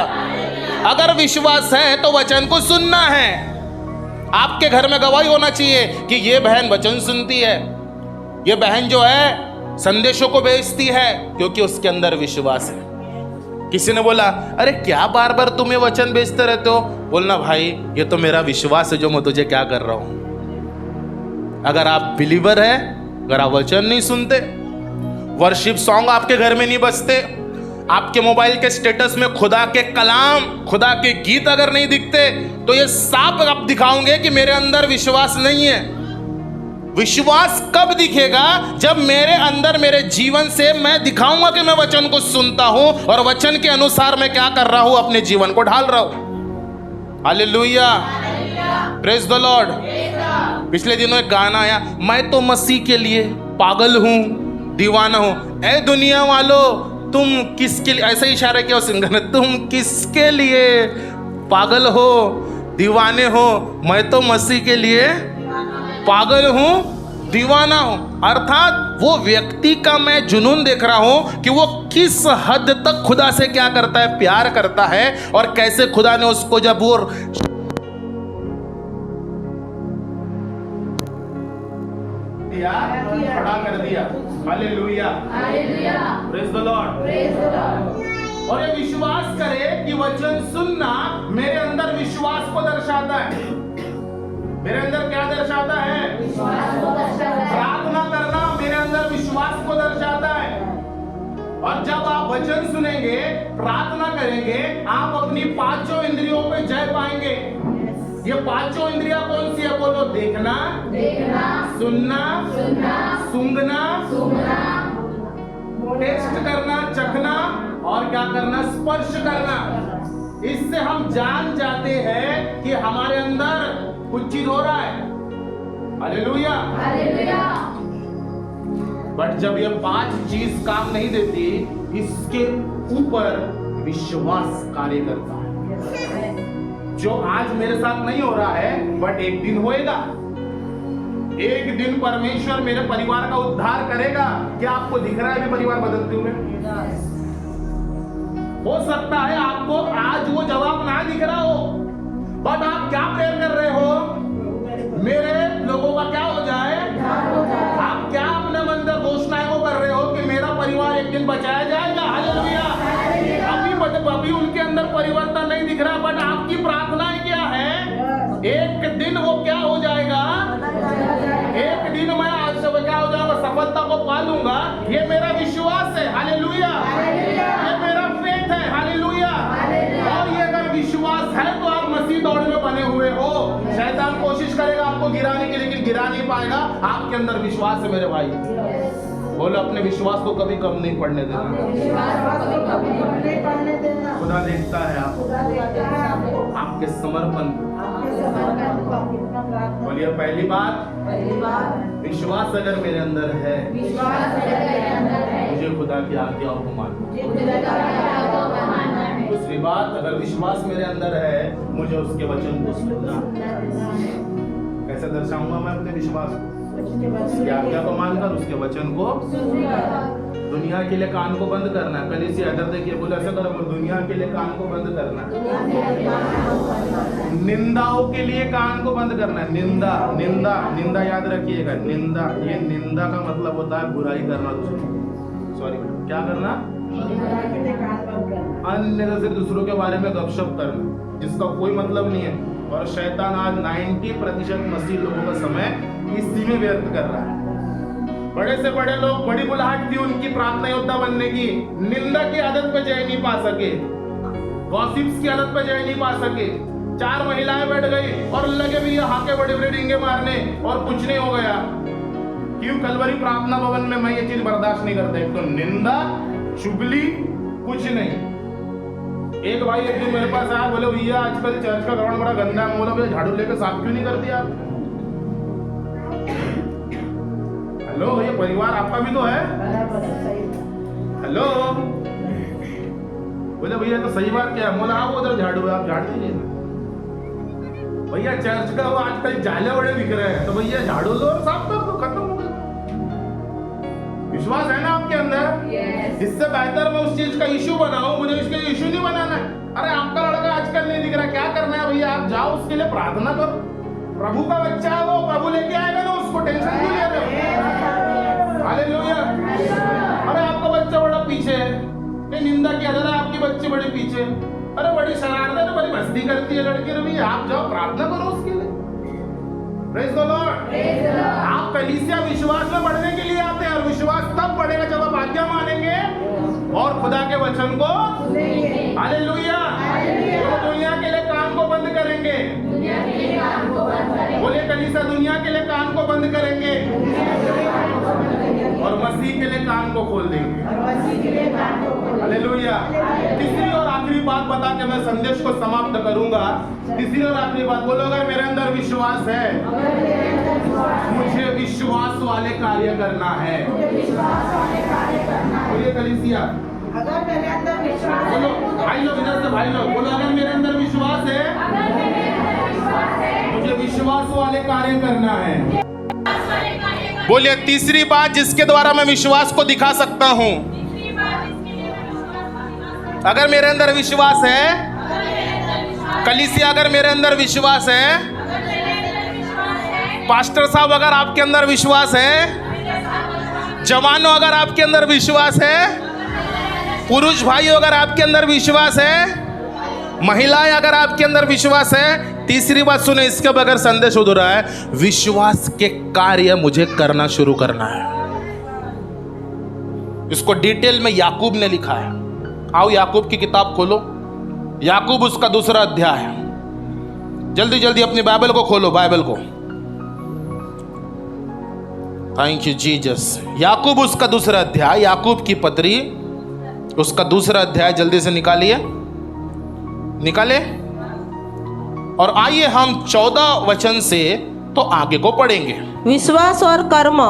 Speaker 1: अगर विश्वास है तो वचन को सुनना है। आपके घर में गवाही होना चाहिए कि ये बहन वचन सुनती है, ये बहन जो है संदेशों को भेजती है, क्योंकि उसके अंदर विश्वास है। किसी ने बोला, अरे क्या बार बार तुम्हें वचन भेजते रहते हो? बोलना, भाई ये तो मेरा विश्वास है जो मैं तुझे क्या कर रहा हूं। अगर आप बिलीवर है, अगर आप वचन नहीं सुनते, वर्शिप सॉन्ग आपके घर में नहीं बजते, आपके मोबाइल के स्टेटस में खुदा के कलाम, खुदा के गीत अगर नहीं दिखते, तो ये साफ आप दिखाओगे कि मेरे अंदर विश्वास नहीं है। विश्वास कब दिखेगा? जब मेरे अंदर, मेरे जीवन से मैं दिखाऊंगा कि मैं वचन को सुनता हूं और वचन के अनुसार मैं क्या कर रहा हूं, अपने जीवन को ढाल रहा हूं। Hallelujah, praise the Lord. पिछले दिनों एक गाना आया, मैं तो मसीह के लिए पागल हूं, दीवाना हूं। ए दुनिया वालों, तुम किसके लिए, ऐसा इशारा किया सिंगर ने, तुम किसके लिए पागल हो, दीवाने हो? मैं तो मसीह के लिए पागल हूं, दीवाना हूं। अर्थात वो व्यक्ति का मैं जुनून देख रहा हूं कि वो किस हद तक खुदा से क्या करता है, प्यार करता है, और कैसे खुदा ने उसको जब वो खड़ा कर दिया। Hallelujah, praise the Lord. और ये विश्वास करे कि वचन सुनना मेरे अंदर विश्वास को दर्शाता है। मेरे अंदर क्या दर्शाता है? प्रार्थना करना मेरे अंदर विश्वास को दर्शाता है। और जब आप वचन सुनेंगे, प्रार्थना करेंगे, आप अपनी पांचों इंद्रियों पे जय पाएंगे। ये पांचों इंद्रियां कौन सी है? बोलो, देखना, सुनना, सूंघना, टेस्ट करना, चखना, और क्या करना? स्पर्श करना। इससे हम जान जाते हैं कि हमारे अंदर कुछ चीज हो रहा है। हालेलुया। बट जब ये 5 चीज काम नहीं देती, इसके ऊपर विश्वास कार्य करता है। जो आज मेरे साथ नहीं हो रहा है, बट एक दिन होएगा। एक दिन परमेश्वर मेरे परिवार का उद्धार करेगा। क्या आपको दिख रहा है अभी परिवार बदलते हुए? हो सकता है आपको आज वो जवाब ना दिख रहा हो, बट आप क्या प्रेयर कर रहे हो? मेरे लोगों का क्या हो जाए? आप क्या अपने अंदर घोषणाएं को कर रहे हो कि मेरा परिवार एक दिन बचाया जाएगा? हालेलुया। अभी उनके अंदर परिवर्तन नहीं दिख रहा, बट आपकी प्रार्थनाएं क्या है? एक दिन वो क्या हो जाएगा? एक दिन मैं आज से क्या हो जाऊंगा? सफलता को पा लूंगा। ये मेरा विश्वास है। हालेलुया। ये मेरा फेथ है। हालेलुया। और ये अगर विश्वास है तो आप मसीह दौड़ में बने हुए हो। शैतान कोशिश करेगा आपको गिराने की, लेकिन गिरा नहीं पाएगा। आपके अंदर विश्वास है मेरे भाई। बोलो अपने विश्वास को कभी कम नहीं पड़ने देना। खुदा देखता है आपके समर्पण। बोलिए पहली बात, विश्वास अगर मेरे अंदर है मुझे खुदा की आज्ञाओं को मानना। दूसरी बात, अगर विश्वास मेरे अंदर है मुझे उसके वचन को सुनना। कैसे दर्शाऊंगा मैं अपने विश्वास को? उसकी आज्ञा को मानकर उसके वचन को। दुनिया के लिए कान को बंद करना। कलीसिया इधर देखिए, बोले ऐसे करो, दुनिया के लिए कान को बंद करना। निंदाओं के लिए कान को बंद करना। निंदा निंदा निंदा याद रखिएगा। निंदा, ये निंदा का मतलब होता है बुराई करना। सॉरी, क्या करना? अन्य से दूसरों के बारे में गपशप करना, जिसका कोई मतलब नहीं है। और शैतान आज 90% मसीह लोगों का समय इसी में व्यर्थ कर रहा है। बड़े से बड़े लोग, बड़ी बुलाहट थी उनकी प्रार्थना योद्धा बनने की, निंदा की आदत पे जय नहीं पा सके, गॉसिप्स की आदत पे जय नहीं पा सके। 4 महिलाएं बैठ गई और लगे भी ये हाके बड़े बड़े डींगे मारने और कुछ नहीं हो गया। क्यों? कलवरी प्रार्थना भवन में मैं ये चीज बर्दाश्त नहीं करता। एक तो निंदा, चुगली, कुछ नहीं। एक भाई एक दिन मेरे पास आया, बोले भैया आजकल चर्च का ग्राउंड बड़ा गंदा है। बोला भैया झाड़ू लेकर साफ क्यों नहीं कर दिया? हेलो, ये परिवार आपका भी तो है। हेलो, बोले भैया तो सही बात क्या है? बोला आप उधर झाड़ू है, आप झाड़ दीजिए। भैया चर्च का वो आजकल जाले बड़े दिख रहे हैं, तो भैया झाड़ू लो और साफ कर दो, खत्म हो गया। विश्वास है ना आपके अंदर? इससे बेहतर मैं उस चीज का इशू बनाऊं, मुझे इसके लिए इशू नहीं बनाना है। अरे आपका लड़का आजकल नहीं दिख रहा, क्या करना है भैया? आप जाओ उसके लिए प्रार्थना करो। प्रभु का बच्चा है वो, प्रभु लेके आएगा ना, उसको टेंशन क्यों ले रहे हो? हालेलुया। अरे आपका बच्चा बड़ा पीछे है, ये निंदा की आदत है, आपकी बच्ची बड़ी पीछे। अरे बड़ी शरारत है, बड़ी मस्ती करती है लड़की। रवि आप जाओ प्रार्थना करो उसके लिए। Praise the Lord. आप कलीसिया विश्वास में बढ़ने के लिए आते हैं, और विश्वास तब बढ़ेगा जब आप आज्ञा मानेंगे और खुदा के वचन को। हालेलुया। तो दुनिया के लिए कान को बंद करेंगे। बोलिए कलीसिया दुनिया के लिए कान को बंद करेंगे और मसीह के लिए कान को खोल देंगे। हालेलुया। तीसरी और आखिरी बात बता के मैं संदेश को समाप्त करूंगा। तीसरी और आखिरी बात बोलो, अगर मेरे अंदर विश्वास है मुझे विश्वास वाले कार्य करना है। बोलिए कलीसिया,
Speaker 3: अगर मेरे अंदर विश्वास
Speaker 1: बोलो भाई लोग, इधर से भाई लोग बोलो, अगर मेरे अंदर विश्वास है मुझे विश्वास वाले कार्य करना है। बोलिए तीसरी बात जिसके द्वारा मैं विश्वास को दिखा सकता हूं। अगर मेरे अंदर विश्वास है, कलीसिया अगर मेरे अंदर विश्वास है, पास्टर साहब अगर आपके अंदर विश्वास है, जवानों अगर आपके अंदर विश्वास है, पुरुष भाइयों अगर आपके अंदर विश्वास है, महिलाएं अगर आपके अंदर विश्वास है, तीसरी बात सुने, इसके बगैर संदेश अधूरा है। विश्वास के कार्य मुझे करना शुरू करना है। इसको डिटेल में याकूब ने लिखा है। आओ याकूब की किताब खोलो, याकूब उसका 2 अध्याय है। जल्दी जल्दी अपनी बाइबल को खोलो, बाइबल को। Thank you Jesus. याकूब उसका 2 अध्याय, याकूब की पत्री उसका 2 अध्याय जल्दी से निकालिए, निकाले। और आइए हम 14 वचन से तो आगे को पढ़ेंगे।
Speaker 2: विश्वास और कर्म।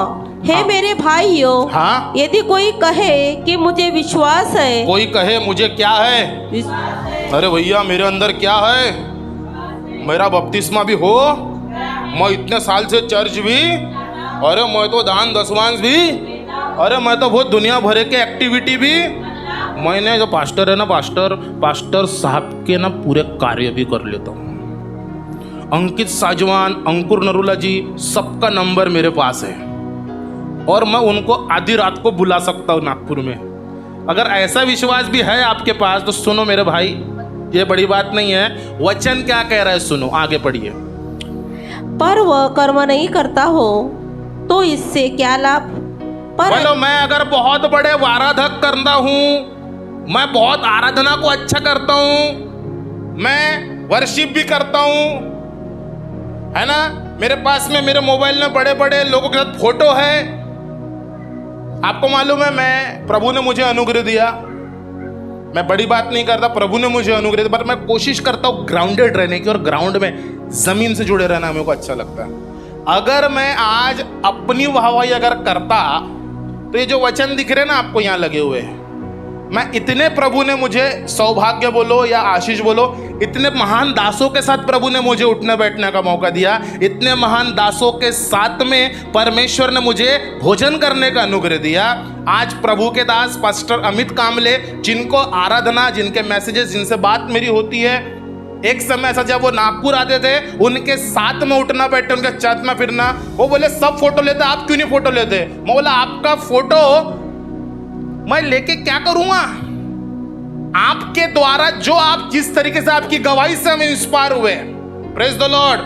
Speaker 2: हे
Speaker 1: हाँ।
Speaker 2: मेरे भाइयों,
Speaker 1: हाँ।
Speaker 2: यदि कोई कहे कि मुझे विश्वास है,
Speaker 1: कोई कहे मुझे क्या है? अरे भैया मेरे अंदर क्या है? मेरा बपतिस्मा भी हो, मैं इतने साल से चर्च भी, अरे मैं तो दान दशवांश भी, अरे मैं तो बहुत दुनिया भर के एक्टिविटी भी, मैंने जो पास्टर है ना, पास्टर साहब के ना पूरे कार्य भी कर लेता हूँ। अंकित साजवान, अंकुर नरूला जी, सबका नंबर मेरे पास है और मैं उनको आधी रात को बुला सकता हूँ नागपुर में। अगर ऐसा विश्वास भी है आपके पास तो सुनो मेरे भाई, ये बड़ी बात नहीं है। वचन क्या कह रहा है सुनो, आगे पढ़िए।
Speaker 2: पर वह कर्म नहीं करता हो तो इससे क्या लाभ? पर
Speaker 1: बोलो मैं अगर बहुत बड़े आराधक करता हूँ, मैं बहुत आराधना को अच्छा करता हूँ, मैं वर्शिप भी करता हूँ, है ना, मेरे पास में मेरे मोबाइल में बड़े बड़े लोगों के साथ फोटो है, आपको मालूम है, मैं प्रभु ने मुझे अनुग्रह दिया, मैं बड़ी बात नहीं करता, प्रभु ने मुझे अनुग्रह दिया, पर मैं कोशिश करता हूँ ग्राउंडेड रहने की, और ग्राउंड में जमीन से जुड़े रहना मेरे को अच्छा लगता है। अगर मैं आज अपनी वाहवाही अगर करता तो ये जो वचन दिख रहे ना आपको यहाँ लगे हुए, मैं इतने प्रभु ने मुझे सौभाग्य बोलो या आशीष बोलो, इतने महान दासों के साथ प्रभु ने मुझे उठने बैठने का मौका दिया, इतने महान दासों के साथ में परमेश्वर ने मुझे भोजन करने का अनुग्रह दिया। आज प्रभु के दास पास्टर अमित कामले, जिनको आराधना, जिनके मैसेजेस, जिनसे बात मेरी होती है, एक समय ऐसा जब वो नागपुर आते थे, उनके साथ में उठना बैठना, उनके साथ में फिरना, वो बोले सब फोटो लेते, आप क्यों नहीं फोटो लेते? मैं बोला आपका फोटो मैं लेके क्या करूंगा? आपके द्वारा जो आप जिस तरीके से आपकी गवाही से हम इंस्पायर हुए, प्रेज द लॉर्ड।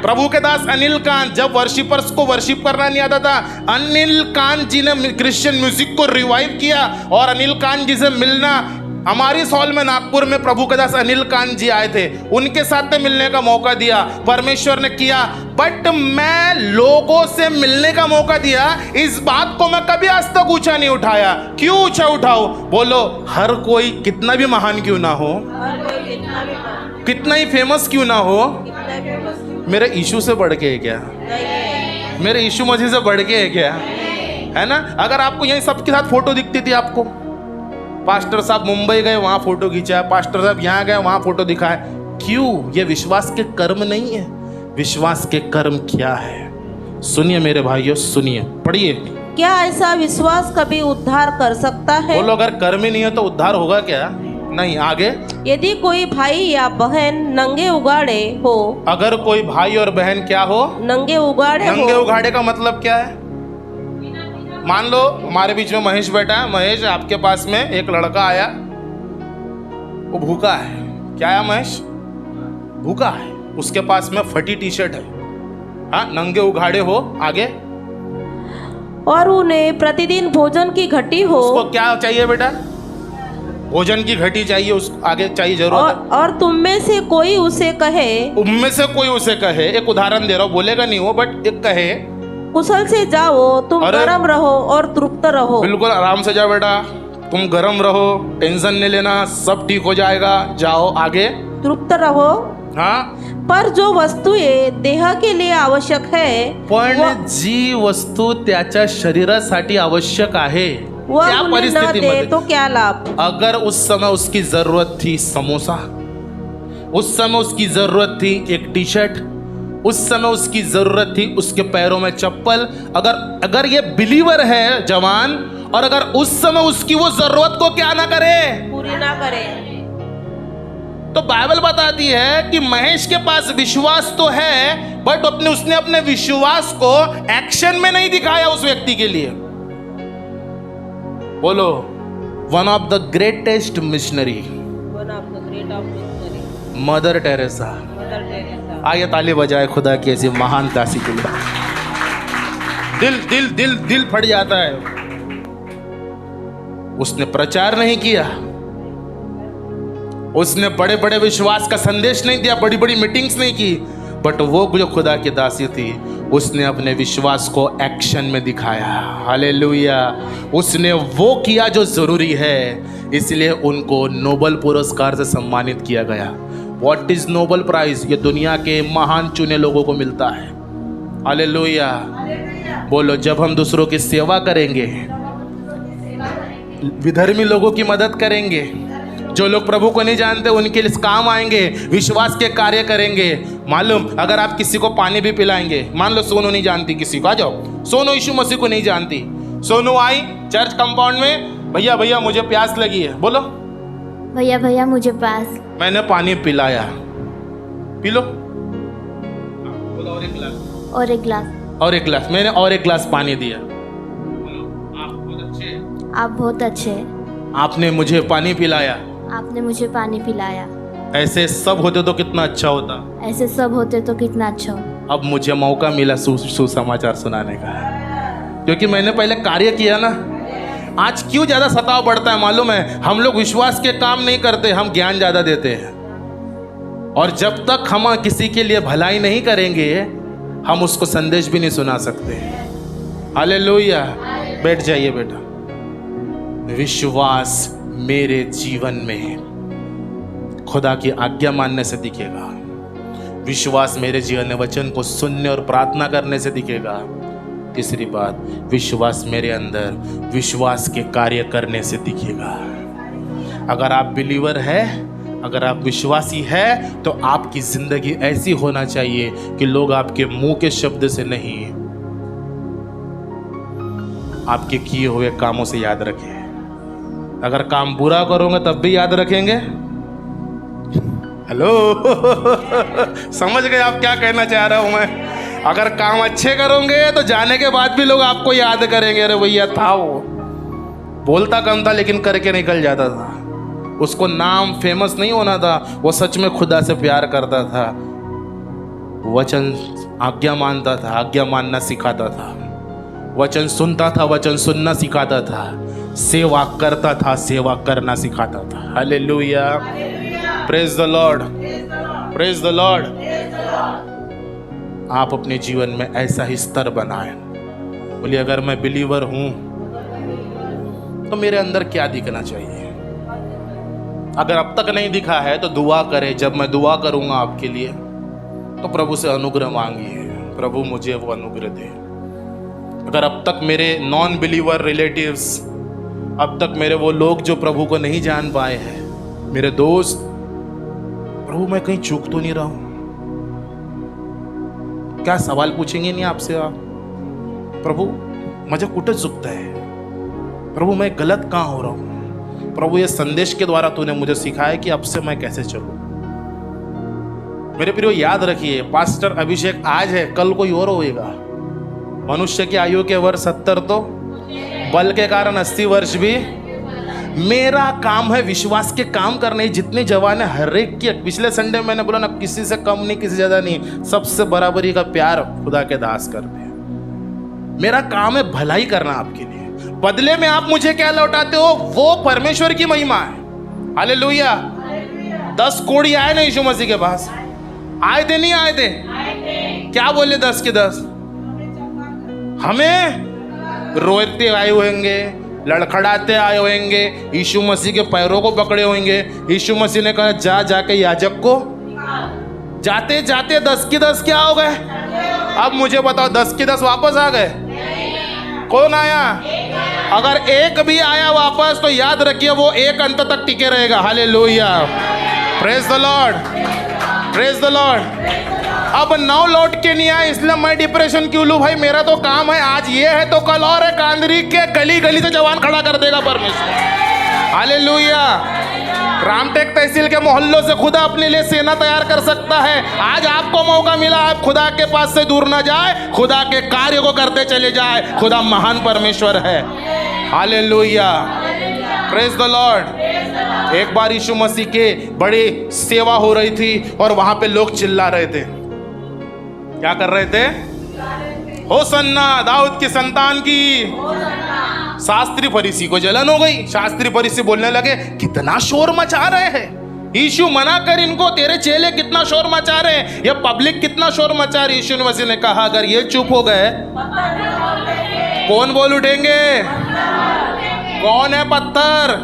Speaker 1: प्रभु के दास अनिल कांत, जब वर्शिपर्स को वर्शिप करना नहीं आता था, अनिल कांत जी ने क्रिश्चियन म्यूजिक को रिवाइव किया, और अनिल कांत जी से मिलना, हमारी हॉल में नागपुर में प्रभु के दास अनिल कांत जी आए थे, उनके साथ में मिलने का मौका दिया, परमेश्वर ने किया। बट मैं लोगों से मिलने का मौका दिया, इस बात को मैं कभी आज तक ऊंचा नहीं उठाया। क्यों ऊंचा उठाओ? बोलो, हर कोई कितना भी महान क्यों ना हो, कितना ही फेमस क्यों ना हो, मेरे यीशु से बढ़ के है क्या? मेरे यीशु मसीह से बढ़ के है क्या? है ना? अगर आपको यही सबके साथ फोटो दिखती थी, आपको पास्टर साहब मुंबई गए वहां फोटो खींचा, पास्टर साहब यहाँ गए वहां फोटो दिखाए, क्यों? ये विश्वास के कर्म नहीं है। विश्वास के कर्म क्या है? सुनिए मेरे भाइयों, सुनिए, पढ़िए।
Speaker 2: क्या ऐसा विश्वास कभी उद्धार कर सकता है?
Speaker 1: बोलो, अगर कर्म ही नहीं है तो उद्धार होगा क्या? नहीं। आगे,
Speaker 2: यदि कोई भाई या बहन नंगे उगाड़े हो,
Speaker 1: अगर कोई भाई और बहन क्या हो?
Speaker 2: नंगे उगाड़े हो।
Speaker 1: नंगे उगाड़े का मतलब क्या है? मान लो हमारे बीच में महेश बैठा है। महेश, आपके पास में एक लड़का आया, वो भूखा है। क्या है महेश? भूखा है, उसके पास में फटी टी शर्ट है, हाँ, नंगे उघाड़े हो। आगे,
Speaker 2: और उन्हें प्रतिदिन भोजन की घटी हो।
Speaker 1: उसको क्या चाहिए बेटा? भोजन की घटी चाहिए, उसको आगे चाहिए जरूर।
Speaker 2: और तुम में से कोई उसे कहे,
Speaker 1: उनमें से कोई उसे कहे, एक उदाहरण दे रहा हूं, बोलेगा नहीं वो, बट एक कहे,
Speaker 2: कुशल से जाओ, तुम गर्म रहो और तृप्त रहो।
Speaker 1: बिल्कुल आराम से जाओ बेटा, तुम गर्म रहो, टेंशन नहीं लेना, सब ठीक हो जाएगा, जाओ। आगे,
Speaker 2: तृप्त रहो।
Speaker 1: हाँ,
Speaker 2: पर जो वस्तूए देह के लिए आवश्यक है,
Speaker 1: पण जी वस्तू त्याच्या शरीरासाठी आवश्यक आहे,
Speaker 2: वह
Speaker 1: त्या
Speaker 2: उन्हें न दे
Speaker 1: परिस्थितीमध्ये
Speaker 2: तो क्या लाभ?
Speaker 1: अगर उस समय उसकी जरूरत थी समोसा, उस समय उसकी जरूरत थी एक टी शर्ट, उस समय उसकी जरूरत थी उसके पैरों में चप्पल, अगर ये बिलीवर है जवान, और अगर उस समय उसकी वो जरूरत को क्या ना करे,
Speaker 2: पूरी ना करे,
Speaker 1: तो बाइबल बताती है कि महेश के पास विश्वास तो है, बट उसने अपने विश्वास को एक्शन में नहीं दिखाया उस व्यक्ति के लिए। बोलो, one of the greatest missionary, mother Teresa. आइए ताली बजाए खुदा की ऐसी महान दासी के लिए। दिल दिल दिल दिल फट जाता है। उसने प्रचार नहीं किया, उसने बड़े बड़े विश्वास का संदेश नहीं दिया, बड़ी बड़ी मीटिंग्स नहीं की, बट वो जो खुदा की दासी थी, उसने अपने विश्वास को एक्शन में दिखाया। हालेलुया। उसने वो किया जो जरूरी है, इसलिए उनको नोबेल पुरस्कार से सम्मानित किया गया। What is Nobel prize? ये दुनिया के महान चुने लोगों को मिलता है। हालेलुया। बोलो, जब हम दूसरों की सेवा करेंगे, विधर्मी लोगों की मदद करेंगे, जो लोग प्रभु को नहीं जानते उनके लिए काम आएंगे, विश्वास के कार्य करेंगे। मालूम, अगर आप किसी को पानी भी पिलाएंगे, मान लो सोनू नहीं जानती किसी को, आ जाओ, सोनू यीशु मसीह को नहीं जानती, सोनू आई चर्च कंपाउंड में, भैया भैया मुझे प्यास लगी है, बोलो
Speaker 4: भैया भैया मुझे प्यास,
Speaker 1: मैंने पानी पिलाया, पी लो, बोलो और एक गिलास,
Speaker 4: और एक गिलास,
Speaker 1: और एक गिलास, मैंने और एक गिलास पानी दिया,
Speaker 4: आप बहुत अच्छे,
Speaker 1: आपने मुझे पानी पिलाया,
Speaker 4: आपने मुझे पानी पिलाया।
Speaker 1: ऐसे सब होते तो कितना अच्छा होता।
Speaker 4: ऐसे सब होते तो कितना अच्छा हो।
Speaker 1: अब मुझे मौका मिला सुसमाचार सुनाने का, क्योंकि मैंने पहले कार्य किया ना। आज क्यों ज़्यादा सताव बढ़ता है मालूम है? हम लोग विश्वास के काम नहीं करते, हम ज्ञान ज़्यादा देते हैं, और जब तक हम किसी के लिए भलाई नहीं करेंगे, हम उसको संदेश भी नहीं सुना सकते। हालेलुया। बैठ जाइए बेटा। विश्वास मेरे जीवन में खुदा की आज्ञा मानने से दिखेगा। विश्वास मेरे जीवन में वचन को सुनने और प्रार्थना करने से दिखेगा। तीसरी बात, विश्वास मेरे अंदर विश्वास के कार्य करने से दिखेगा। अगर आप बिलीवर है, अगर आप विश्वासी है, तो आपकी जिंदगी ऐसी होना चाहिए कि लोग आपके मुंह के शब्द से नहीं, आपके किए हुए कामों से याद रखें। अगर काम बुरा करोगे तब भी याद रखेंगे। हेलो समझ गए आप क्या कहना चाह रहा हूं मैं? अगर काम अच्छे करोगे तो जाने के बाद भी लोग आपको याद करेंगे, अरे भैया था वो, बोलता कम था लेकिन करके निकल जाता था। उसको नाम फेमस नहीं होना था, वो सच में खुदा से प्यार करता था, वचन आज्ञा मानता था, आज्ञा मानना सिखाता था, वचन सुनता था, वचन सुनना सिखाता था, सेवा करता था, सेवा करना सिखाता था। Hallelujah, praise the Lord, praise the Lord. आप अपने जीवन में ऐसा ही स्तर बनाएं। बोलिए, अगर मैं बिलीवर हूं तो मेरे अंदर क्या दिखना चाहिए? अगर अब तक नहीं दिखा है तो दुआ करें। जब मैं दुआ करूंगा आपके लिए तो प्रभु से अनुग्रह मांगिए, प्रभु मुझे वो अनुग्रह दे। अगर अब तक मेरे नॉन बिलीवर रिलेटिव्स, अब तक मेरे वो लोग जो प्रभु को नहीं जान पाए हैं, मेरे दोस्त, प्रभु मैं कहीं चूक तो नहीं रहा हूं? क्या सवाल पूछेंगे नहीं आपसे आप? प्रभु मुझे कुठे चुकता है? प्रभु मैं गलत कहाँ हो रहा हूं? प्रभु ये संदेश के द्वारा तूने मुझे सिखाया कि अब से मैं कैसे चलूं। मेरे प्रियो याद रखिए, पास्टर अभिषेक आज है, कल कोई और होएगा। मनुष्य की आयु के वर्ष 70 तो बल के कारण 80 वर्ष भी। मेरा काम है विश्वास के काम करने। जितने जवान है हर एक की, पिछले संडे मैंने बोला ना, किसी से कम नहीं, किसी ज्यादा नहीं, सबसे बराबरी का प्यार खुदा के दास करते हैं। मेरा काम है भलाई करना आपके लिए। बदले में आप मुझे क्या लौटाते हो, वो परमेश्वर की महिमा है। हालेलुया। 10 कोड़ी आए ना यीशु मसीह के पास, आए थे नहीं आए थे? क्या बोले 10 के 10? हमें रोते आए होंगे, लड़खड़ाते आए होंगे, यीशु मसीह के पैरों को पकड़े होंगे। यीशु मसीह ने कहा जा जाके याजक को, जाते जाते 10 के 10 क्या हो गए? अब मुझे बताओ, 10 के 10 वापस आ गए? कौन आया? अगर एक भी आया वापस तो याद रखिए वो एक अंत तक टिके रहेगा। Hallelujah, praise the Lord, praise the Lord. अब 9 लौट के नहीं आए, इसलिए मैं डिप्रेशन क्यों लूं भाई? मेरा तो काम है, आज ये है तो कल और है। कांदरी के गली गली से जवान खड़ा कर देगा परमेश्वर। हालेलुया। रामटेक तहसील के मोहल्लों से खुदा अपने लिए सेना तैयार कर सकता है। आज आपको मौका मिला, आप खुदा के पास से दूर ना जाए, खुदा के कार्य को करते चले जाए। खुदा महान परमेश्वर है। Hallelujah, praise the Lord. एक बार यीशु मसीह के बड़ी सेवा हो रही थी और वहां पे लोग चिल्ला रहे थे। क्या कर रहे थे? होसन्ना दाऊद की संतान की। शास्त्री फरीसी को जलन हो गई। शास्त्री फरीसी बोलने लगे, कितना शोर मचा रहे हैं यीशु, मना कर इनको, तेरे चेले कितना शोर मचा रहे हैं, ये पब्लिक कितना शोर मचा रही है। यीशु मसीह ने कहा, अगर ये चुप हो गए कौन बोल उठेंगे? कौन है पत्थर?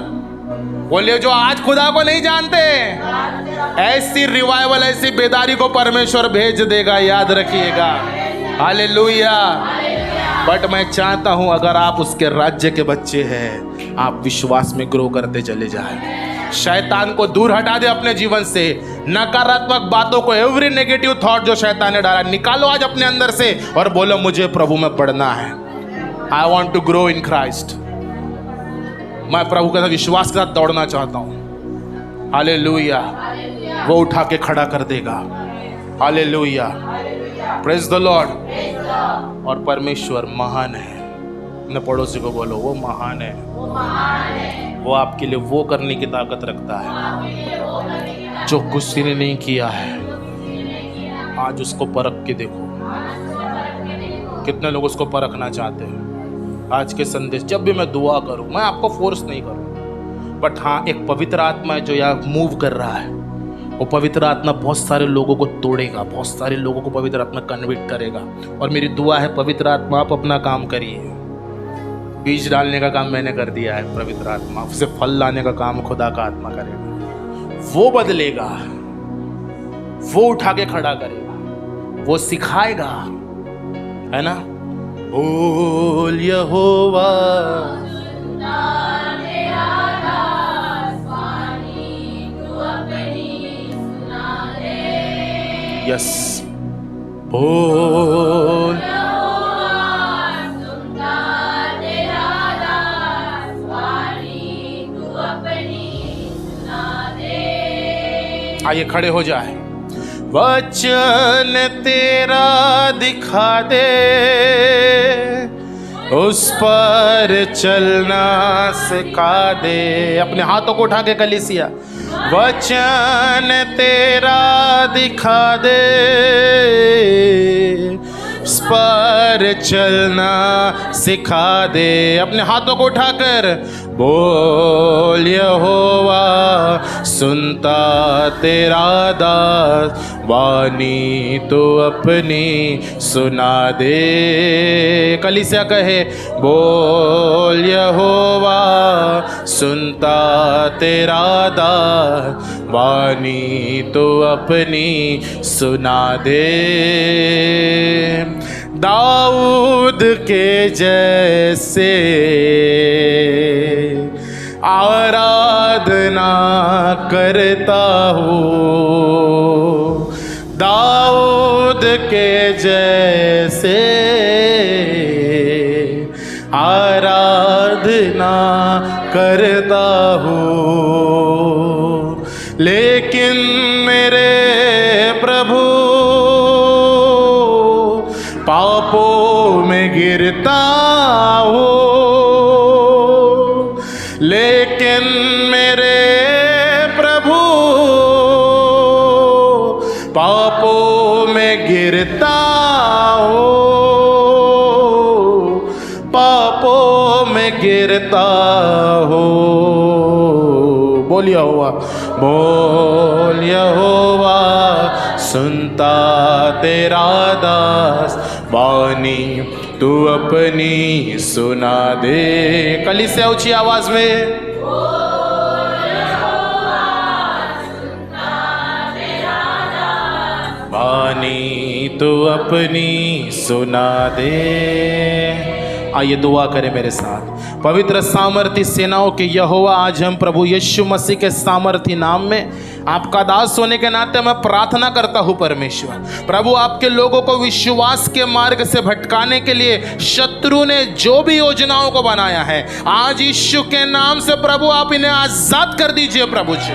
Speaker 1: बोलिए, जो आज खुदा को नहीं जानते। ऐसी रिवाइवल, ऐसी बेदारी को परमेश्वर भेज देगा, याद रखिएगा। हालेलुया। बट मैं चाहता हूं अगर आप उसके राज्य के बच्चे हैं, आप विश्वास में ग्रो करते चले जाएं। शैतान को दूर हटा दे अपने जीवन से। नकारात्मक बातों को, एवरी नेगेटिव थॉट जो शैतान ने डाला, निकालो आज अपने अंदर से और बोलो, मुझे प्रभु में बढ़ना है। I want to grow in Christ. मैं प्रभु के साथ विश्वास के साथ दौड़ना चाहता हूं। हालेलुया। वो उठा के खड़ा कर देगा। Hallelujah, praise the Lord. और परमेश्वर महान है। अपने पड़ोसी को बोलो, वो महान है। वो आपके लिए वो करने की ताकत रखता है जो किसी ने नहीं किया है। आज उसको परख के देखो। कितने लोग उसको परखना चाहते हैं? आज के संदेश, जब भी मैं दुआ करूं, मैं आपको फोर्स नहीं करूं, बट हाँ, एक पवित्र आत्मा है जो यहाँ मूव कर रहा है। वो पवित्र आत्मा बहुत सारे लोगों को तोड़ेगा, बहुत सारे लोगों को पवित्र आत्मा कन्विक्ट करेगा। और मेरी दुआ है, पवित्र आत्मा आप अपना काम करिए। बीज डालने का काम मैंने कर दिया है, पवित्र आत्मा उसे फल लाने का काम खुदा का आत्मा करेगा। वो बदलेगा, वो उठा के खड़ा करेगा, वो सिखाएगा, है ना। बोल यहोवा यस, बोल आइए खड़े हो जाए। वचन तेरा दिखा दे, उस पर चलना सिखा दे। अपने हाथों को उठा के कलीसिया, वचन तेरा दिखा दे, उस पर चलना सिखा दे। अपने हाथों को उठाकर बोल यहोवा सुनता तेरा दास, वाणी तो अपनी सुना दे। कलीसिया कहे बोल यहोवा सुनता तेरा दास, वाणी तो अपनी सुना दे। दाऊद के जैसे आराधना करता हूँ, दाऊद के जैसे आराधना करता हूँ। लेकिन मेरे प्रभु पापों में गिरता हूँ, लेकिन मेरे प्रभु पापों में गिरता हूँ, पापों में गिरता हूँ। बोलिया हुआ, बोल यहोवा सुनता तेरा दास, वाणी तू अपनी सुना दे। कली से ऊंची आवाज में वाणी तू अपनी सुना दे। आइए दुआ करें मेरे साथ। पवित्र सामर्थी सेनाओं के यहोवा, आज हम प्रभु यीशु मसीह के सामर्थी नाम में आपका दास होने के नाते मैं प्रार्थना करता हूं परमेश्वर, प्रभु आपके लोगों को विश्वास के मार्ग से भटकाने के लिए शत्रु ने जो भी योजनाओं को बनाया है, आज यीशु के नाम से प्रभु आप इन्हें आजाद कर दीजिए। प्रभु जी,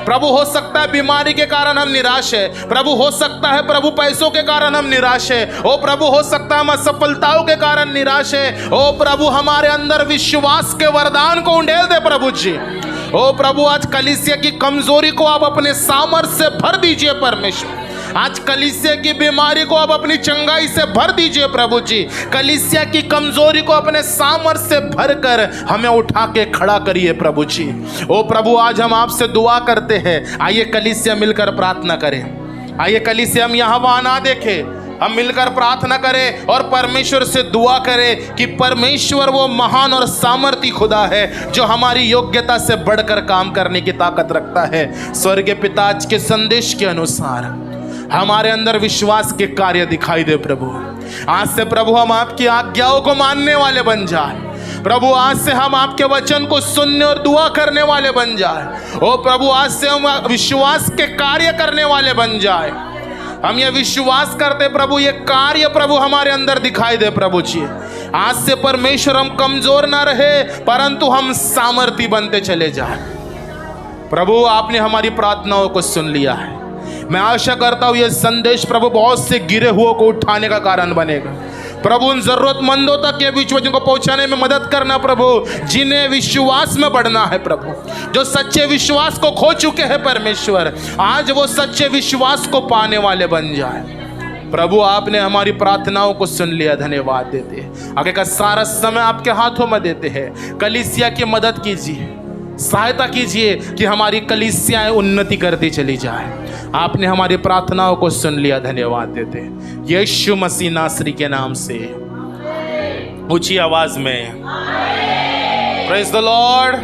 Speaker 1: प्रभु हो सकता है बीमारी के कारण हम निराश है, प्रभु हो सकता है प्रभु पैसों के कारण हम निराश है, ओ प्रभु हो सकता है हम असफलताओं के कारण निराश है, ओ प्रभु हमारे अंदर विश्वास के वरदान को उंडेल दे प्रभु जी। ओ प्रभु आज कलीसिया की कमजोरी को आप अपने सामर्थ्य से भर दीजिए परमेश्वर, आज कलीसिया की बीमारी को आप अपनी चंगाई से भर दीजिए प्रभु जी। कलीसिया की कमजोरी को अपने सामर्थ्य से भरकर हमें उठा के खड़ा करिए प्रभु जी। ओ प्रभु आज हम आपसे दुआ करते हैं, आइए कलीसिया मिलकर प्रार्थना करें। आइए कलीसिया हम यहाँ वहाँ ना देखें, हम मिलकर प्रार्थना करें और परमेश्वर से दुआ करें कि परमेश्वर वो महान और सामर्थी खुदा है जो हमारी योग्यता से बढ़कर काम करने की ताकत रखता है। स्वर्गीय पिता आज के संदेश के अनुसार हमारे अंदर विश्वास के कार्य दिखाई दे प्रभु। आज से प्रभु हम आपकी आज्ञाओं को मानने वाले बन जाए प्रभु, आज से हम आपके वचन को सुनने और दुआ करने वाले बन जाए। ओ प्रभु आज से हम विश्वास के कार्य करने वाले बन जाए। हम ये विश्वास करते प्रभु, ये कार्य प्रभु हमारे अंदर दिखाई दे प्रभु जी। आज से परमेश्वर हम कमजोर ना रहे परंतु हम सामर्थी बनते चले जाए प्रभु। आपने हमारी प्रार्थनाओं को सुन लिया है। मैं आशा करता हूँ ये संदेश प्रभु बहुत से गिरे हुओं को उठाने का कारण बनेगा प्रभु। उन जरूरतमंदों तक ये वचन को पहुंचाने में मदद करना प्रभु, जिन्हें विश्वास में बढ़ना है प्रभु, जो सच्चे विश्वास को खो चुके हैं परमेश्वर, आज वो सच्चे विश्वास को पाने वाले बन जाए प्रभु। आपने हमारी प्रार्थनाओं को सुन लिया, धन्यवाद देते हैं। आगे का सारा समय आपके हाथों में देते हैं। कलीसिया की मदद कीजिए, सहायता कीजिए कि हमारी कलीसियाएं उन्नति करती चली जाए। आपने हमारी प्रार्थनाओं को सुन लिया, धन्यवाद देते हैं। यीशु मसीह नासरी के नाम से ऊंची आवाज में प्रेज द लॉर्ड।